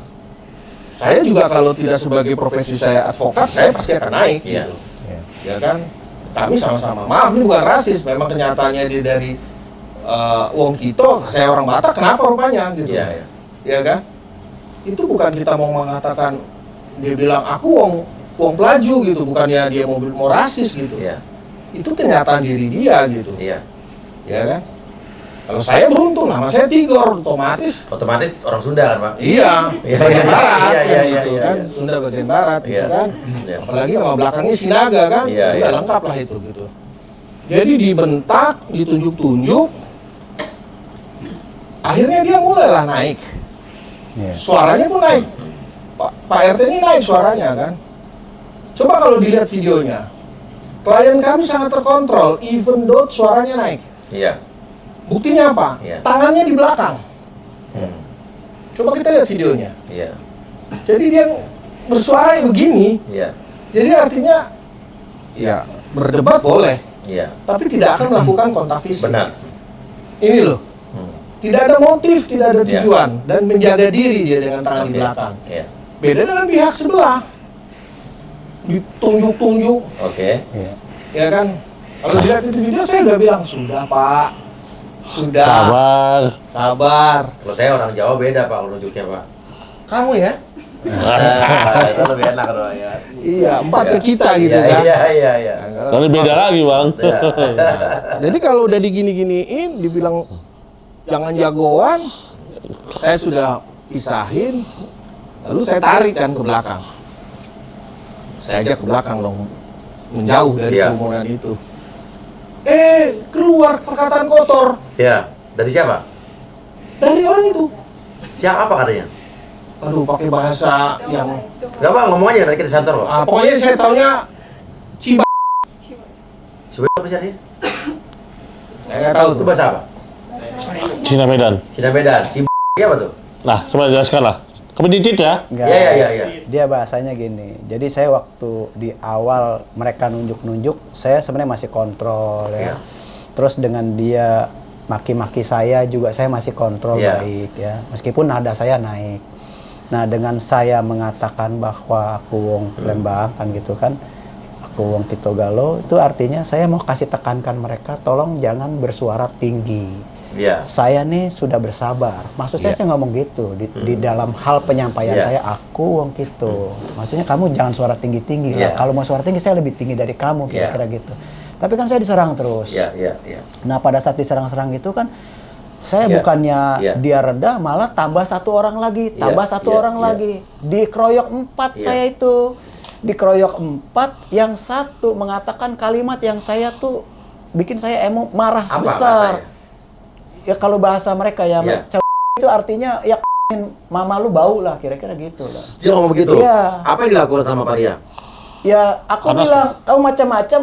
Saya juga kalau tidak sebagai profesi saya advokat, saya pasti akan naik Iya. gitu. Iya. Ya kan? Kami sama-sama. Maaf ini bukan rasis, memang kenyataannya dia dari Wong Kito, saya orang Batak, kenapa rupanya gitu. Iya, iya. Ya kan? Itu bukan kita mau mengatakan dia bilang aku wong pelaju gitu, bukannya dia mau rasis gitu. Iya. Itu kenyataan diri dia gitu. Iya. Ya kan? Kalau saya beruntung, nama saya Tigor, otomatis. Otomatis orang Sunda kan, Pak? Iya, Iya, bagian iya, barat iya, kan, iya, gitu iya, kan, iya. Sunda bagian barat gitu Iya. kan. Iya. Apalagi nama belakangnya Sinaga kan, Iya, udah iya. lengkap lah itu gitu. Jadi dibentak, ditunjuk-tunjuk, akhirnya dia mulailah naik. Iya. Suaranya pun naik. Pak RT ini naik suaranya kan. Coba kalau dilihat videonya, klien kami sangat terkontrol, even though suaranya naik. Iya. Buktinya apa? Iya. Tangannya di belakang. Hmm. Coba kita lihat videonya. Iya. Jadi dia bersuara begini, Iya. jadi artinya ya berdebat boleh, Iya. tapi tidak akan melakukan kontak fisik. Benar. Ini loh, Hmm. tidak ada motif, tidak ada Iya. tujuan, dan menjaga diri dia dengan tangan di Oke. belakang. Iya. Beda dengan pihak sebelah, ditunjuk-tunjuk, Oke. Iya. ya kan? Kalau dilihat itu video saya udah bilang sudah Pak, sudah sabar. sabar. Kalau saya orang Jawa beda, Pak, kalau nunjuknya, Pak. Kamu ya? Nah, itu lebih enak dong ya. Iya, empat ke kita gitu Iya, kan. Iya, iya, iya. Tapi beda lagi, Bang. Iya. Jadi kalau udah digini-giniin, dibilang jangan jagoan, saya sudah pisahin, lalu saya tarik kan ke belakang. Saya ajak ke belakang dong, menjauh dari Iya. kerumunan itu. Keluar perkataan kotor Iya. Dari siapa? dari orang itu. Siapa katanya? Aduh, pakai bahasa yang, Gak apa, ngomong aja, nanti kita sensor kok. pokoknya saya taunya Ciba. Coba apa sih artinya? Saya nggak tahu Itu tuh. bahasa apa? Cina Medan. Cina Medan. Ciba apa tuh? Nah, coba jelaskan lah. Kamu didit ya? Enggak. Iya, iya, iya, iya. Dia bahasanya gini. Jadi saya waktu di awal mereka nunjuk-nunjuk, saya sebenarnya masih kontrol ya. Iya. Terus dengan dia maki-maki saya juga saya masih kontrol Iya. baik ya. Meskipun nada saya naik. Nah, dengan saya mengatakan bahwa aku wong Lembang kan gitu kan. Aku wong Kitogalo, itu artinya saya mau kasih tekankan mereka tolong jangan bersuara tinggi. Iya. Saya nih sudah bersabar. Maksud saya Iya. ngomong gitu di dalam hal penyampaian Iya. saya aku wong gitu. Maksudnya kamu jangan suara tinggi-tinggi Iya. lah. Kalau mau suara tinggi saya lebih tinggi dari kamu kira-kira gitu. Tapi kan saya diserang terus. Iya, iya, iya. Nah, pada saat diserang-serang itu kan saya Iya. bukannya Iya. dia reda malah tambah satu orang lagi, Iya, tambah satu iya, orang iya. lagi. Dikeroyok 4 Iya. saya itu. Dikeroyok 4, yang satu mengatakan kalimat yang saya tuh bikin saya marah Apa besar. katanya? Ya kalau bahasa mereka ya, Iya. itu artinya ya mama lu bau lah kira-kira gitu lah. Dia ngomong begitu? Iya. Apa yang dilakukan sama Pak Ria? Ya aku Panas, bilang kamu macam-macam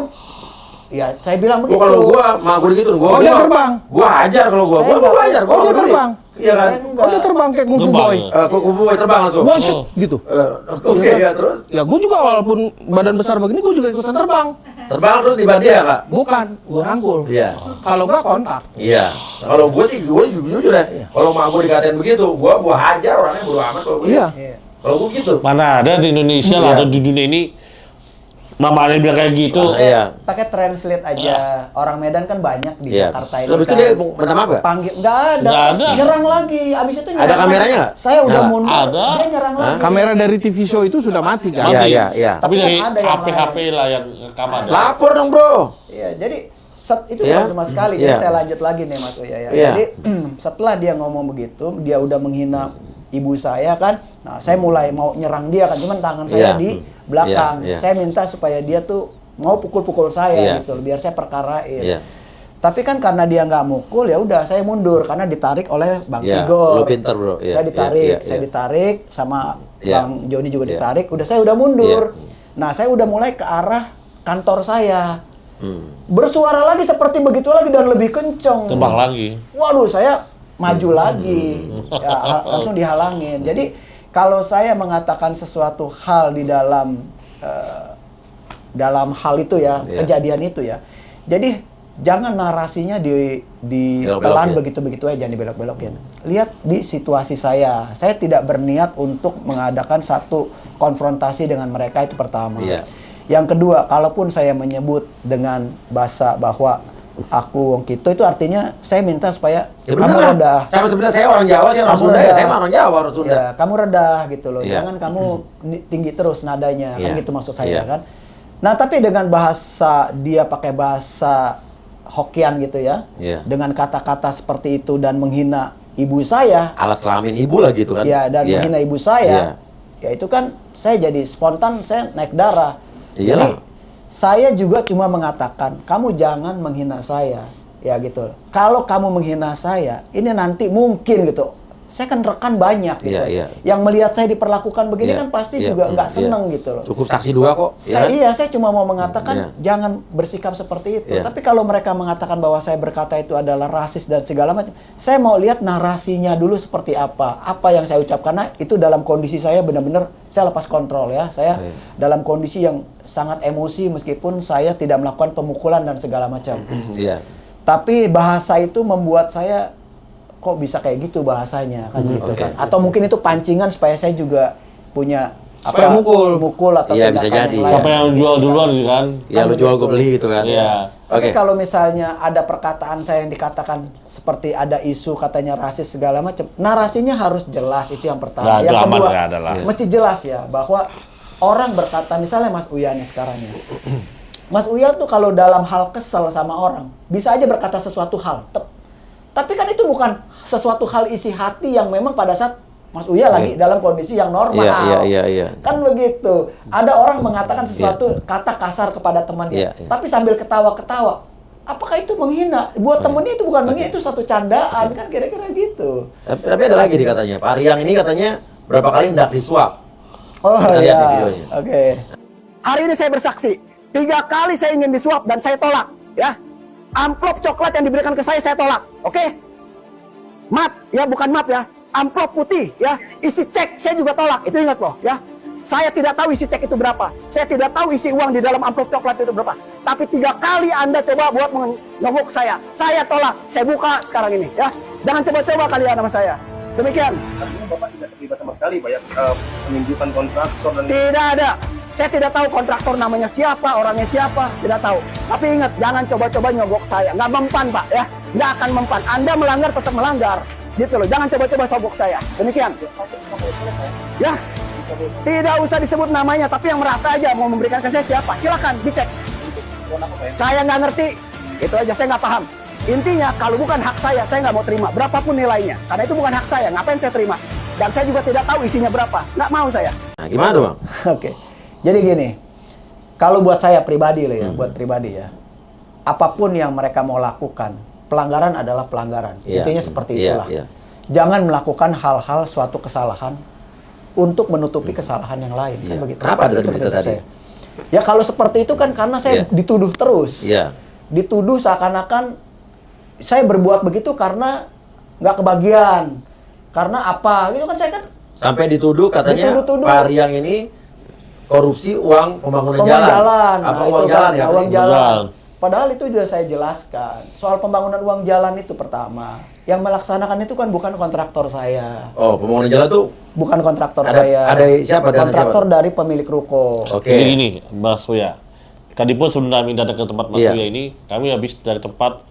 Ya, saya bilang begitu. Kalau gua mah gua gitu, Oh, dia terbang. Gua hajar kalau gua hajar, Oh, dia terbang. Iya kan? Oh, dia terbang kayak Kung Fu Terbang, Boy. ya. Kung Fu Boy terbang langsung. Wah, shit, gitu. Oke, ya terus Ya, gue juga walaupun badan besar begini, gue juga ikutan terbang. terbang terus di dia, Kak. Bukan, gue rangkul. Iya. Kalau nggak kontak. Iya. Kalau gue sih, gue jujur ya. Kalau mak gue dikatain begitu, gue hajar orangnya bodo amat kalau gue. Iya. Kalau gue gitu. Mana ada di Indonesia lah Iya. atau di dunia ini Mama ada bilang kayak gitu. Iya. Pakai translate aja. Orang Medan kan banyak di Iya. Jakarta ini. Habis itu kan. dia minta maaf nggak? Panggil, nggak ada. Nggak ada. Nyerang lagi. Abis itu nyerang Ada lagi. kameranya nggak? Saya udah Nyala. mundur. Ada. Dia nyerang lagi. Kamera dari TV show itu sudah mati kan? Iya, iya, iya. Tapi Tapi dari kan ada yang HP lah yang rekaman. Lapor dong, Bro. Iya, jadi itu Iya. bukan cuma sekali. Jadi Iya. saya lanjut lagi nih Mas Uya ya. Iya. Jadi setelah dia ngomong begitu, dia udah menghina ibu saya kan. Nah, saya mulai mau nyerang dia kan, cuman tangan Iya. saya di belakang. Iya, iya. Saya minta supaya dia tuh mau pukul-pukul saya Iya. gitu, biar saya perkarain. Iya. Tapi kan karena dia nggak mukul, ya udah saya mundur karena ditarik oleh Bang Iya, Tigor. lu pinter, Bro. Iya, Saya ditarik, iya, iya, saya iya. ditarik sama Iya. Bang Joni juga Iya. ditarik. Saya udah mundur. Iya. Nah, saya udah mulai ke arah kantor saya. Hmm. Bersuara lagi seperti begitu lagi dan lebih kenceng. Tembak lagi. Waduh, saya maju lagi. Ya, langsung dihalangin. Jadi kalau saya mengatakan sesuatu hal di dalam hal itu ya, Iya. kejadian itu ya. Jadi jangan narasinya ditelan Belok-belokin. begitu-begitu aja, jangan dibelok-belokin. Lihat di situasi saya. Saya tidak berniat untuk mengadakan satu konfrontasi dengan mereka, itu pertama. Iya. Yang kedua, kalaupun saya menyebut dengan bahasa bahwa aku wong Kito, itu artinya saya minta supaya Ya kamu bener lah. redah. Saya sebenarnya saya orang Jawa, saya orang Kamu Sunda ya. redah. Saya mah orang Jawa, orang Sunda. Ya, kamu redah gitu loh. Iya. Jangan kamu tinggi terus nadanya, kan Iya. gitu maksud saya Iya. kan. Nah, tapi dengan bahasa dia pakai bahasa Hokian gitu ya. Iya. Dengan kata-kata seperti itu dan menghina ibu saya, Alat kelamin ibu lah gitu kan. ya dan Iya. menghina ibu saya. Ya itu kan saya jadi spontan, saya naik darah. Iyalah. Jadi saya juga cuma mengatakan, kamu jangan menghina saya. Ya gitu. Kalau kamu menghina saya, ini nanti mungkin gitu. Saya kan rekan banyak gitu. Iya, iya. Yang melihat saya diperlakukan begini Iya, kan pasti iya, juga nggak iya. seneng gitu loh. Cukup saksi dua kok. ya kan? Saya cuma mau mengatakan Iya. jangan bersikap seperti itu. Iya. Tapi kalau mereka mengatakan bahwa saya berkata itu adalah rasis dan segala macam, saya mau lihat narasinya dulu seperti apa. Apa yang saya ucapkan, karena itu dalam kondisi saya benar-benar saya lepas kontrol ya. Saya Iya. dalam kondisi yang sangat emosi meskipun saya tidak melakukan pemukulan dan segala macam. Iya. Tapi bahasa itu membuat saya kok bisa kayak gitu bahasanya kan gitu oke. kan. Atau mungkin itu pancingan supaya saya juga punya Supaya mukul. atau Iya, bisa tindakan jadi. yang lain. Siapa yang jual duluan gitu kan? Ya lu jual gue beli gitu kan. Iya. Tapi Oke. kalau misalnya ada perkataan saya yang dikatakan seperti ada isu katanya rasis segala macam, narasinya harus jelas, itu yang pertama. Nggak, Yang itu aman, kedua, nggak ada lah. mesti jelas ya bahwa orang berkata, misalnya Mas Uya nih sekarang ya. Mas Uya tuh kalau dalam hal kesel sama orang, bisa aja berkata sesuatu hal. Tapi kan itu bukan sesuatu hal isi hati yang memang pada saat Mas Uya lagi dalam kondisi yang normal. Iya. Kan begitu. Ada orang mengatakan sesuatu kata kasar kepada temannya, Iya. tapi sambil ketawa-ketawa. Apakah itu menghina? Buat temennya itu bukan menghina, itu satu candaan kan kira-kira gitu. Tapi ada lagi nih katanya. Pak Riang ini katanya berapa kali hendak disuap. Oh Kita lihat nih ya, videonya. oke. Hari ini saya bersaksi, 3 kali saya ingin disuap dan saya tolak, ya. Amplop coklat yang diberikan ke saya tolak, oke? Map, ya bukan map ya. Amplop putih, ya. Isi cek saya juga tolak, itu ingat loh, ya. Saya tidak tahu isi cek itu berapa. Saya tidak tahu isi uang di dalam amplop coklat itu berapa. Tapi 3 kali Anda coba buat menggembok saya. Saya tolak, saya buka sekarang ini, ya. Jangan coba-coba kalian sama saya. Demikian. Artinya Bapak tidak terlibat sama sekali Pak ya penunjukan kontraktor dan Tidak ada. Saya tidak tahu kontraktor namanya siapa, orangnya siapa, tidak tahu. Tapi ingat, jangan coba-coba nyogok saya. Nggak mempan, Pak, ya. Nggak akan mempan. Anda melanggar, tetap melanggar. Gitu loh. Jangan coba-coba sogok saya. Demikian. Ya. Tidak usah disebut namanya, tapi yang merasa aja mau memberikan ke saya siapa. Silakan dicek. Saya nggak ngerti. Itu aja, saya nggak paham. Intinya, kalau bukan hak saya nggak mau terima. Berapapun nilainya. Karena itu bukan hak saya. Ngapain saya terima? Dan saya juga tidak tahu isinya berapa. Nggak mau saya. Nah, gimana tuh, Bang? Oke. Jadi gini, kalau buat saya pribadi lah ya, buat pribadi ya, apapun yang mereka mau lakukan, pelanggaran adalah pelanggaran. Iya. Intinya seperti Iya, itulah. iya. Jangan melakukan hal-hal suatu kesalahan untuk menutupi kesalahan yang lain. Kan Iya. begitu. Kenapa ada Itu berita prinsip tadi? saya. Ya kalau seperti itu kan karena saya Iya. dituduh terus. Iya. Dituduh seakan-akan saya berbuat begitu karena nggak kebagian. Karena apa? Itu kan saya kan Sampai dituduh katanya Dituduh-tuduh. Pak Riang ini korupsi uang pembangunan pembangunan jalan. jalan. Apa Nah, uang itu jalan kan, ya? apa uang sih? jalan. Jalan. Padahal itu juga saya jelaskan. Soal pembangunan uang jalan itu pertama. Yang melaksanakan itu kan bukan kontraktor saya. Oh, pembangunan jalan tuh Bukan kontraktor Ada- saya. ada siapa? Dana Kontraktor siapa? dari pemilik ruko. oke. Jadi gini, Mas Surya. Tadi pun sebelum kami datang ke tempat Mas Iya. Surya ini, kami habis dari tempat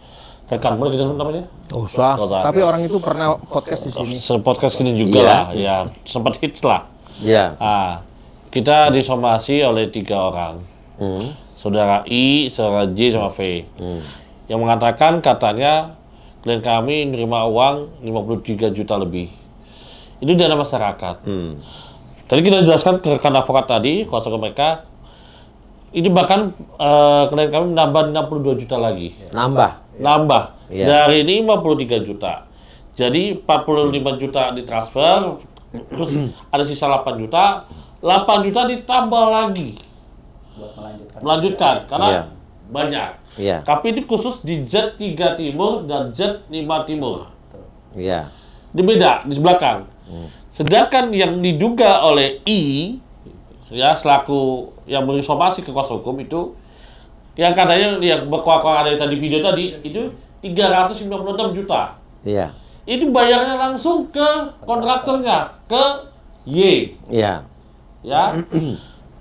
rekan, boleh kita sebut namanya? Oh, usah. Oh, usah. Tapi orang itu pernah podcast di sini. Podcast ini juga Iya. lah, ya sempat hits lah. Iya. Kita disomasi oleh 3 orang. Hmm. Saudara I, saudara J, sama V. Yang mengatakan katanya klien kami menerima uang 53 juta lebih. Itu dana masyarakat. Hmm. Tadi kita jelaskan ke rekan advokat tadi, kuasa hukum mereka, ini bahkan klien kami menambah 62 juta lagi. Nambah. Nambah. Iya. Dari 53 juta. Jadi 45 juta ditransfer, terus ada sisa 8 juta. 8 juta ditambah lagi. Buat Melanjutkan, karena Iya. banyak. Iya. Tapi ini khusus di Z3 Timur dan Z5 Timur. Iya. Ini beda, di belakang. Sedangkan yang diduga oleh I, ya selaku yang menginformasi ke kuasa hukum itu, yang katanya yang berkuak-kuak ada tadi video tadi, itu 396 juta. Iya. Itu bayarnya langsung ke kontraktornya, ke Y. Iya. Ya.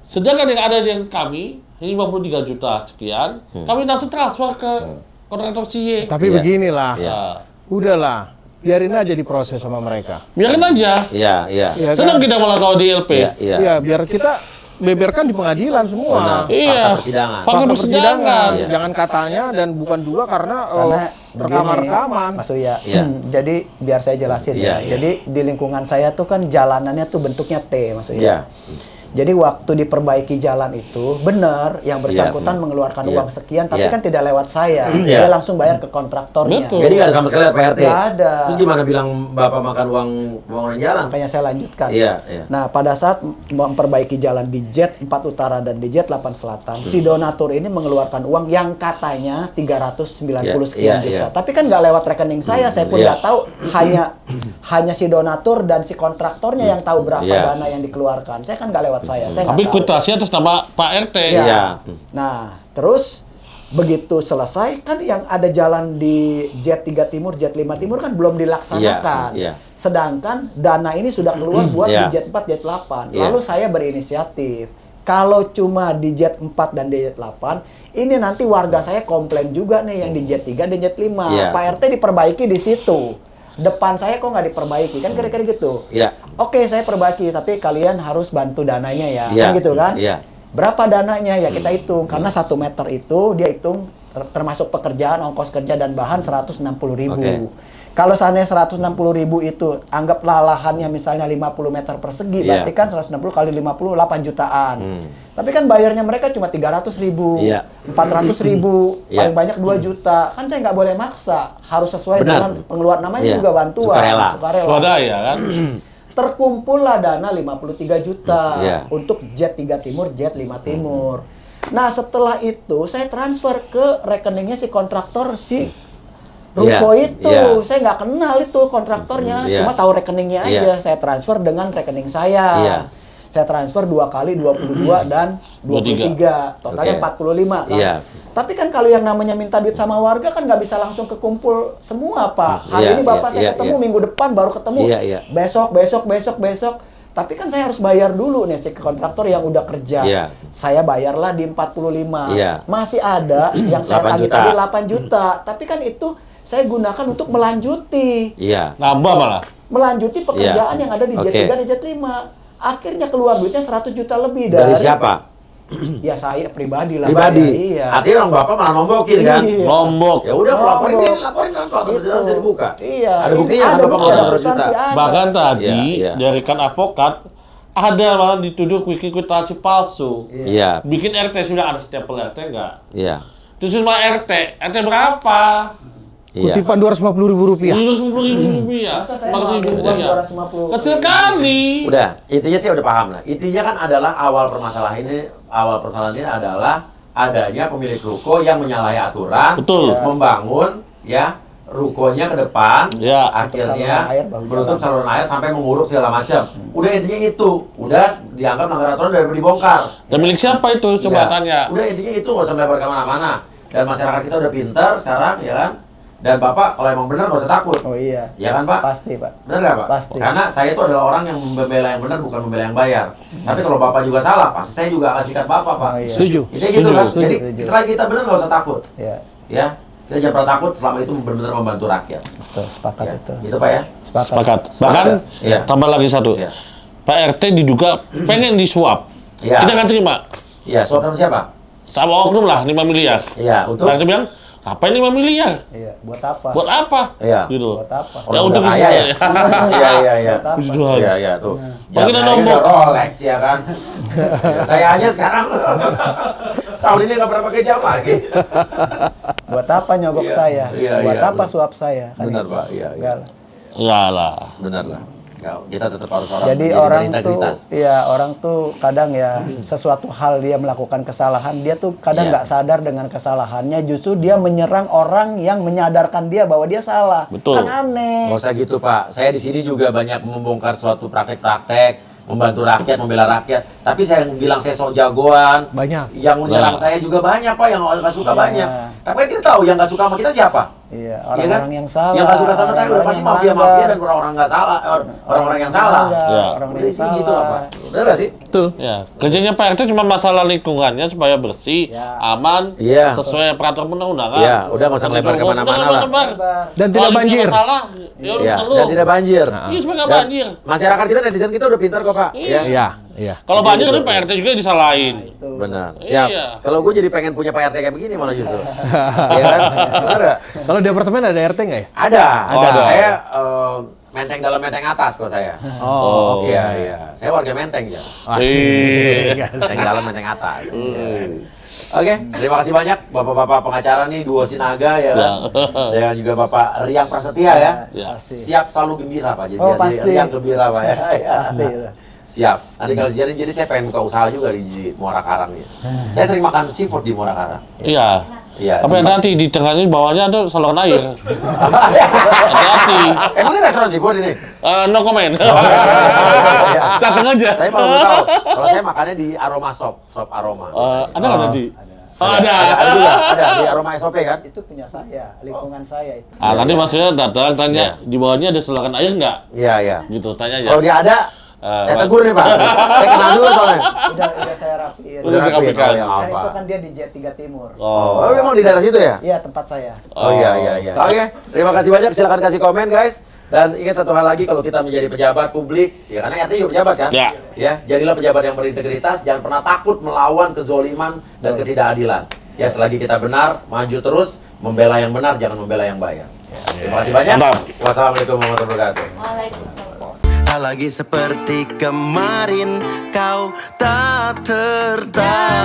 Sedangkan yang ada yang kami, 53 juta sekian, kami langsung transfer ke kontraktor si Y. Tapi Iya. beginilah. Iya. Nah, Udahlah. Biarin aja diproses sama mereka. biarin aja. Iya. Iya. Iya Senang kan? kita malah kalau di LP. Iya. Iya. Iya, biar kita beberkan di pengadilan semua. Benar. Iya. Fakta persidangan. Fakta persidangan. Iya. Jangan katanya dan bukan juga karena Karena rekaman-rekaman. Mas Uya, Iya. jadi biar saya jelasin Iya, ya. iya. Jadi di lingkungan saya tuh kan jalanannya tuh bentuknya T, Mas Uya. Iya. Jadi waktu diperbaiki jalan itu benar yang bersangkutan mengeluarkan Iya. uang sekian, tapi Iya. kan tidak lewat saya. Iya. Dia langsung bayar ke kontraktornya. Betul. Jadi nggak ada sama sekali Pak RT. Nggak ada. Terus gimana bilang Bapak makan uang pembangunan jalan? Makanya saya lanjutkan. Iya, iya. Nah, pada saat memperbaiki jalan di Z4 Utara dan di Z8 Selatan, si donatur ini mengeluarkan uang yang katanya 390 sekian Iya, juta. iya. Tapi kan nggak lewat rekening saya pun Iya. nggak tahu. Hanya si donatur dan si kontraktornya yang tahu berapa Iya. dana yang dikeluarkan. Saya kan nggak lewat saya. Saya Tapi nggak tahu. kwitansi atas nama Pak RT. Iya. Iya. Nah, terus begitu selesai kan yang ada jalan di Z3 Timur, Z5 Timur kan belum dilaksanakan. Iya, iya. Sedangkan dana ini sudah keluar buat Iya. di Z4, Z8. Iya. Lalu saya berinisiatif. Kalau cuma di Z4 dan di Z8, ini nanti warga saya komplain juga nih yang di Z3 dan Z5. Iya. Pak RT diperbaiki di situ. Depan saya kok nggak diperbaiki, kan kira-kira gitu. Iya. Oke, saya perbaiki, tapi kalian harus bantu dananya ya, Iya. kan gitu kan? Iya. Berapa dananya ya kita hitung, karena 1 meter itu dia hitung termasuk pekerjaan, ongkos kerja dan bahan 160.000. Oke. Kalau seandainya 160.000 itu anggaplah lahannya misalnya 50 meter persegi, Iya. berarti kan 160 kali 50 8 jutaan. Tapi kan bayarnya mereka cuma 300.000, Iya. 400.000, Iya. paling banyak 2 juta. Kan saya nggak boleh maksa, harus sesuai Benar. dengan pengeluaran namanya Iya. juga bantuan, Sukarela. Swadaya kan. Terkumpullah dana 53 juta Iya. untuk Z3 Timur, Z5 Timur. Nah, setelah itu saya transfer ke rekeningnya si kontraktor si ruko Iya, itu. iya. Saya nggak kenal itu kontraktornya, Iya. cuma tahu rekeningnya Iya. aja. Saya transfer dengan rekening saya. Iya. Saya transfer 2 kali 22 dan 23. Totalnya Oke. 45 kan. Iya. Tapi kan kalau yang namanya minta duit sama warga kan nggak bisa langsung kekumpul semua, Pak. Hari Iya, ini Bapak iya, saya iya, ketemu, iya. minggu depan baru ketemu. Iya, iya. Besok. Tapi kan saya harus bayar dulu nih si kontraktor yang udah kerja. Iya. Saya bayarlah di 45. Iya. Masih ada yang saya 8 tagih juta. tadi 8 juta. Tapi kan itu saya gunakan untuk melanjuti. Iya. Nambah malah. Melanjuti pekerjaan Iya. yang ada di Oke. Z3 dan Z5. Akhirnya keluar duitnya 100 juta lebih Dari siapa? Ya saya pribadi lah. Pribadi. Pak, ya, iya. Artinya orang Bapak malah nombokin kan? Iya. Lombok. Ya udah Lombok. laporin kan Pak, persidangan bisa dibuka. Iya. Ada buktinya kan Ada Bapak bukti, ngeluarin ada 100 juta. substansi, ada. Bahkan tadi Iya, iya. dari kan advokat ada malah dituduh kwitansi palsu. Iya. Bikin RT sudah ada stempel RT enggak? Iya. Terus cuma RT berapa? Iya. Kutipan Rp250.000. Rp10.000. Masa saya Makasih mau ibunya. uang 250. Kecil kali. Udah, intinya sih udah paham lah. Intinya kan adalah awal permasalahan ini adalah adanya pemilik ruko yang menyalahi aturan, Betul. membangun ya rukonya ke depan, Ya. akhirnya Saluran air bahu menutup jalan. saluran air sampai menguruk segala macam. Udah intinya itu, udah dianggap melanggar aturan daripada dibongkar. Dan milik siapa itu? Coba Iya. tanya. Udah intinya itu, nggak usah melebar kemana-mana. Dan masyarakat kita udah pintar sekarang, ya kan? Dan Bapak kalau emang benar nggak usah takut. Oh iya. Ya kan Pak? Pasti, Pak. Benar nggak Pak? Pasti. Karena saya itu adalah orang yang membela yang benar, bukan membela yang bayar. Tapi kalau Bapak juga salah, pasti saya juga akan sikat Bapak Pak. Oh, iya. Setuju. Ini gitu kan? Setuju, Jadi setuju. setelah kita benar nggak usah takut. Ya, Ya, kita jangan pernah takut selama itu benar-benar membantu rakyat. betul. Sepakat Ya. itu. Itu Pak ya? Sepakat. Sepakat. Bahkan Iya. tambah lagi satu. Iya. Pak RT diduga pengen disuap. Iya. Kita nggak terima. Iya, suap sama siapa? Sama oknum lah 5 miliar. Iya, untuk Pak RT bilang, ngapain 5 miliar? Iya, buat apa? Buat apa? Iya. Gitu loh. Buat apa? Ya Orang untuk udah kaya ya. kesusahan. Iya, iya, iya. Buat apa? Kesusahan. Iya, iya tuh. Makin Jangan ada aja nombok. udah Rolex ya kan. Saya aja sekarang setahun ini nggak pernah pakai jam lagi. Buat apa nyogok Iya, saya? iya, Buat iya, apa benar. suap saya? Benar, gitu. Pak. Iya, iya. Enggak lah. Enggak lah. Benar lah. Ya, kita tetap harus orang Jadi menjadi orang tuh, berintegritas. ya orang tuh kadang ya sesuatu hal dia melakukan kesalahan, dia tuh kadang Iya. nggak sadar dengan kesalahannya, justru dia menyerang orang yang menyadarkan dia bahwa dia salah. Betul. Kan aneh. Nggak usah gitu Pak. Saya di sini juga banyak membongkar suatu praktek-praktek, membantu rakyat, membela rakyat. Tapi saya yang bilang saya sok jagoan. Banyak. Yang menyerang Nah. saya juga banyak Pak, yang nggak suka Iya. banyak. Tapi kan kita tahu yang nggak suka sama kita siapa? Iya, Iya orang-orang kan? yang salah. Yang nggak suka sama saya udah orang-orang pasti yang mafia-mafia melanggar. dan orang-orang nggak salah, orang-orang yang salah. Melanggar, Ya. Orang Udah yang sih salah. gitu lah Pak. Benar nggak sih? Betul. Ya, kerjanya Pak RT cuma masalah lingkungannya supaya bersih, Ya. aman, Iya. sesuai peraturan undang-undan. Iya, udah nggak usah ngelebar kemana-mana lah. Dan tidak banjir. Masalah, ya udah Iya, selalu. dan tidak banjir. Iya, supaya nggak Dan banjir. Masyarakat kita, netizen kita udah pintar kok Pak. Iya. Iya, iya. Kalau banjir kan Pak RT juga disalahin. Itu. Benar. Siap. Iya. Kalau gue jadi pengen punya Pak RT kayak begini malah justru. Iya kan? Benar nggak? Kalau di apartemen ada RT nggak ya? Ada. Oh, ada. Saya menteng dalam menteng atas kok saya. Oh. Iya, iya. Saya warga menteng ya. Asik. Menteng dalam menteng atas. Iya. Oke, terima kasih banyak Bapak-bapak pengacara nih, Duo Sinaga ya kan. Dan juga Bapak Riang Prasetya ya. Ya. Pasti. Siap selalu gembira Pak. Jadi Oh, jadi pasti. Riang gembira Pak ya. Ya. Pasti itu. Siap. Nanti kalau jadi saya pengen buka usaha juga di Muara Karang ya. Saya sering makan seafood di Muara Karang. Iya. Iya. Tapi nanti di tengahnya bawahnya ada saluran air. Hati-hati. Emang ini restoran seafood ini? No comment. Iya. Datang aja. Saya malah mau tahu. Kalau saya makannya di Aroma Shop Aroma. Ada nggak tadi? Oh, Ada juga, ada di Aroma SOP kan? Itu punya saya, lingkungan saya itu. Ah, nanti maksudnya datang tanya Iya. di bawahnya ada saluran air nggak? Iya, iya. Gitu tanya aja. Kalau dia ada, saya tegur nih Pak. Saya kenal dulu soalnya. Udah saya rapiin. Udah rapi, rapikan. kalau yang Kan apa? itu kan dia di Jet 3 Timur. Oh, memang di daerah situ ya? Iya, tempat saya. Oh iya, iya, iya. Oke, terima kasih banyak. Silakan kasih komen guys. Dan ingat satu hal lagi, kalau kita menjadi pejabat publik, ya karena RT juga pejabat kan? Ya. Ya, jadilah pejabat yang berintegritas, jangan pernah takut melawan kezoliman dan ketidakadilan. Ya, selagi kita benar, maju terus, membela yang benar, jangan membela yang bayar. Terima kasih banyak. Mantap. Wassalamualaikum warahmatullahi wabarakatuh. Tak lagi seperti kemarin, kau tak tertahan.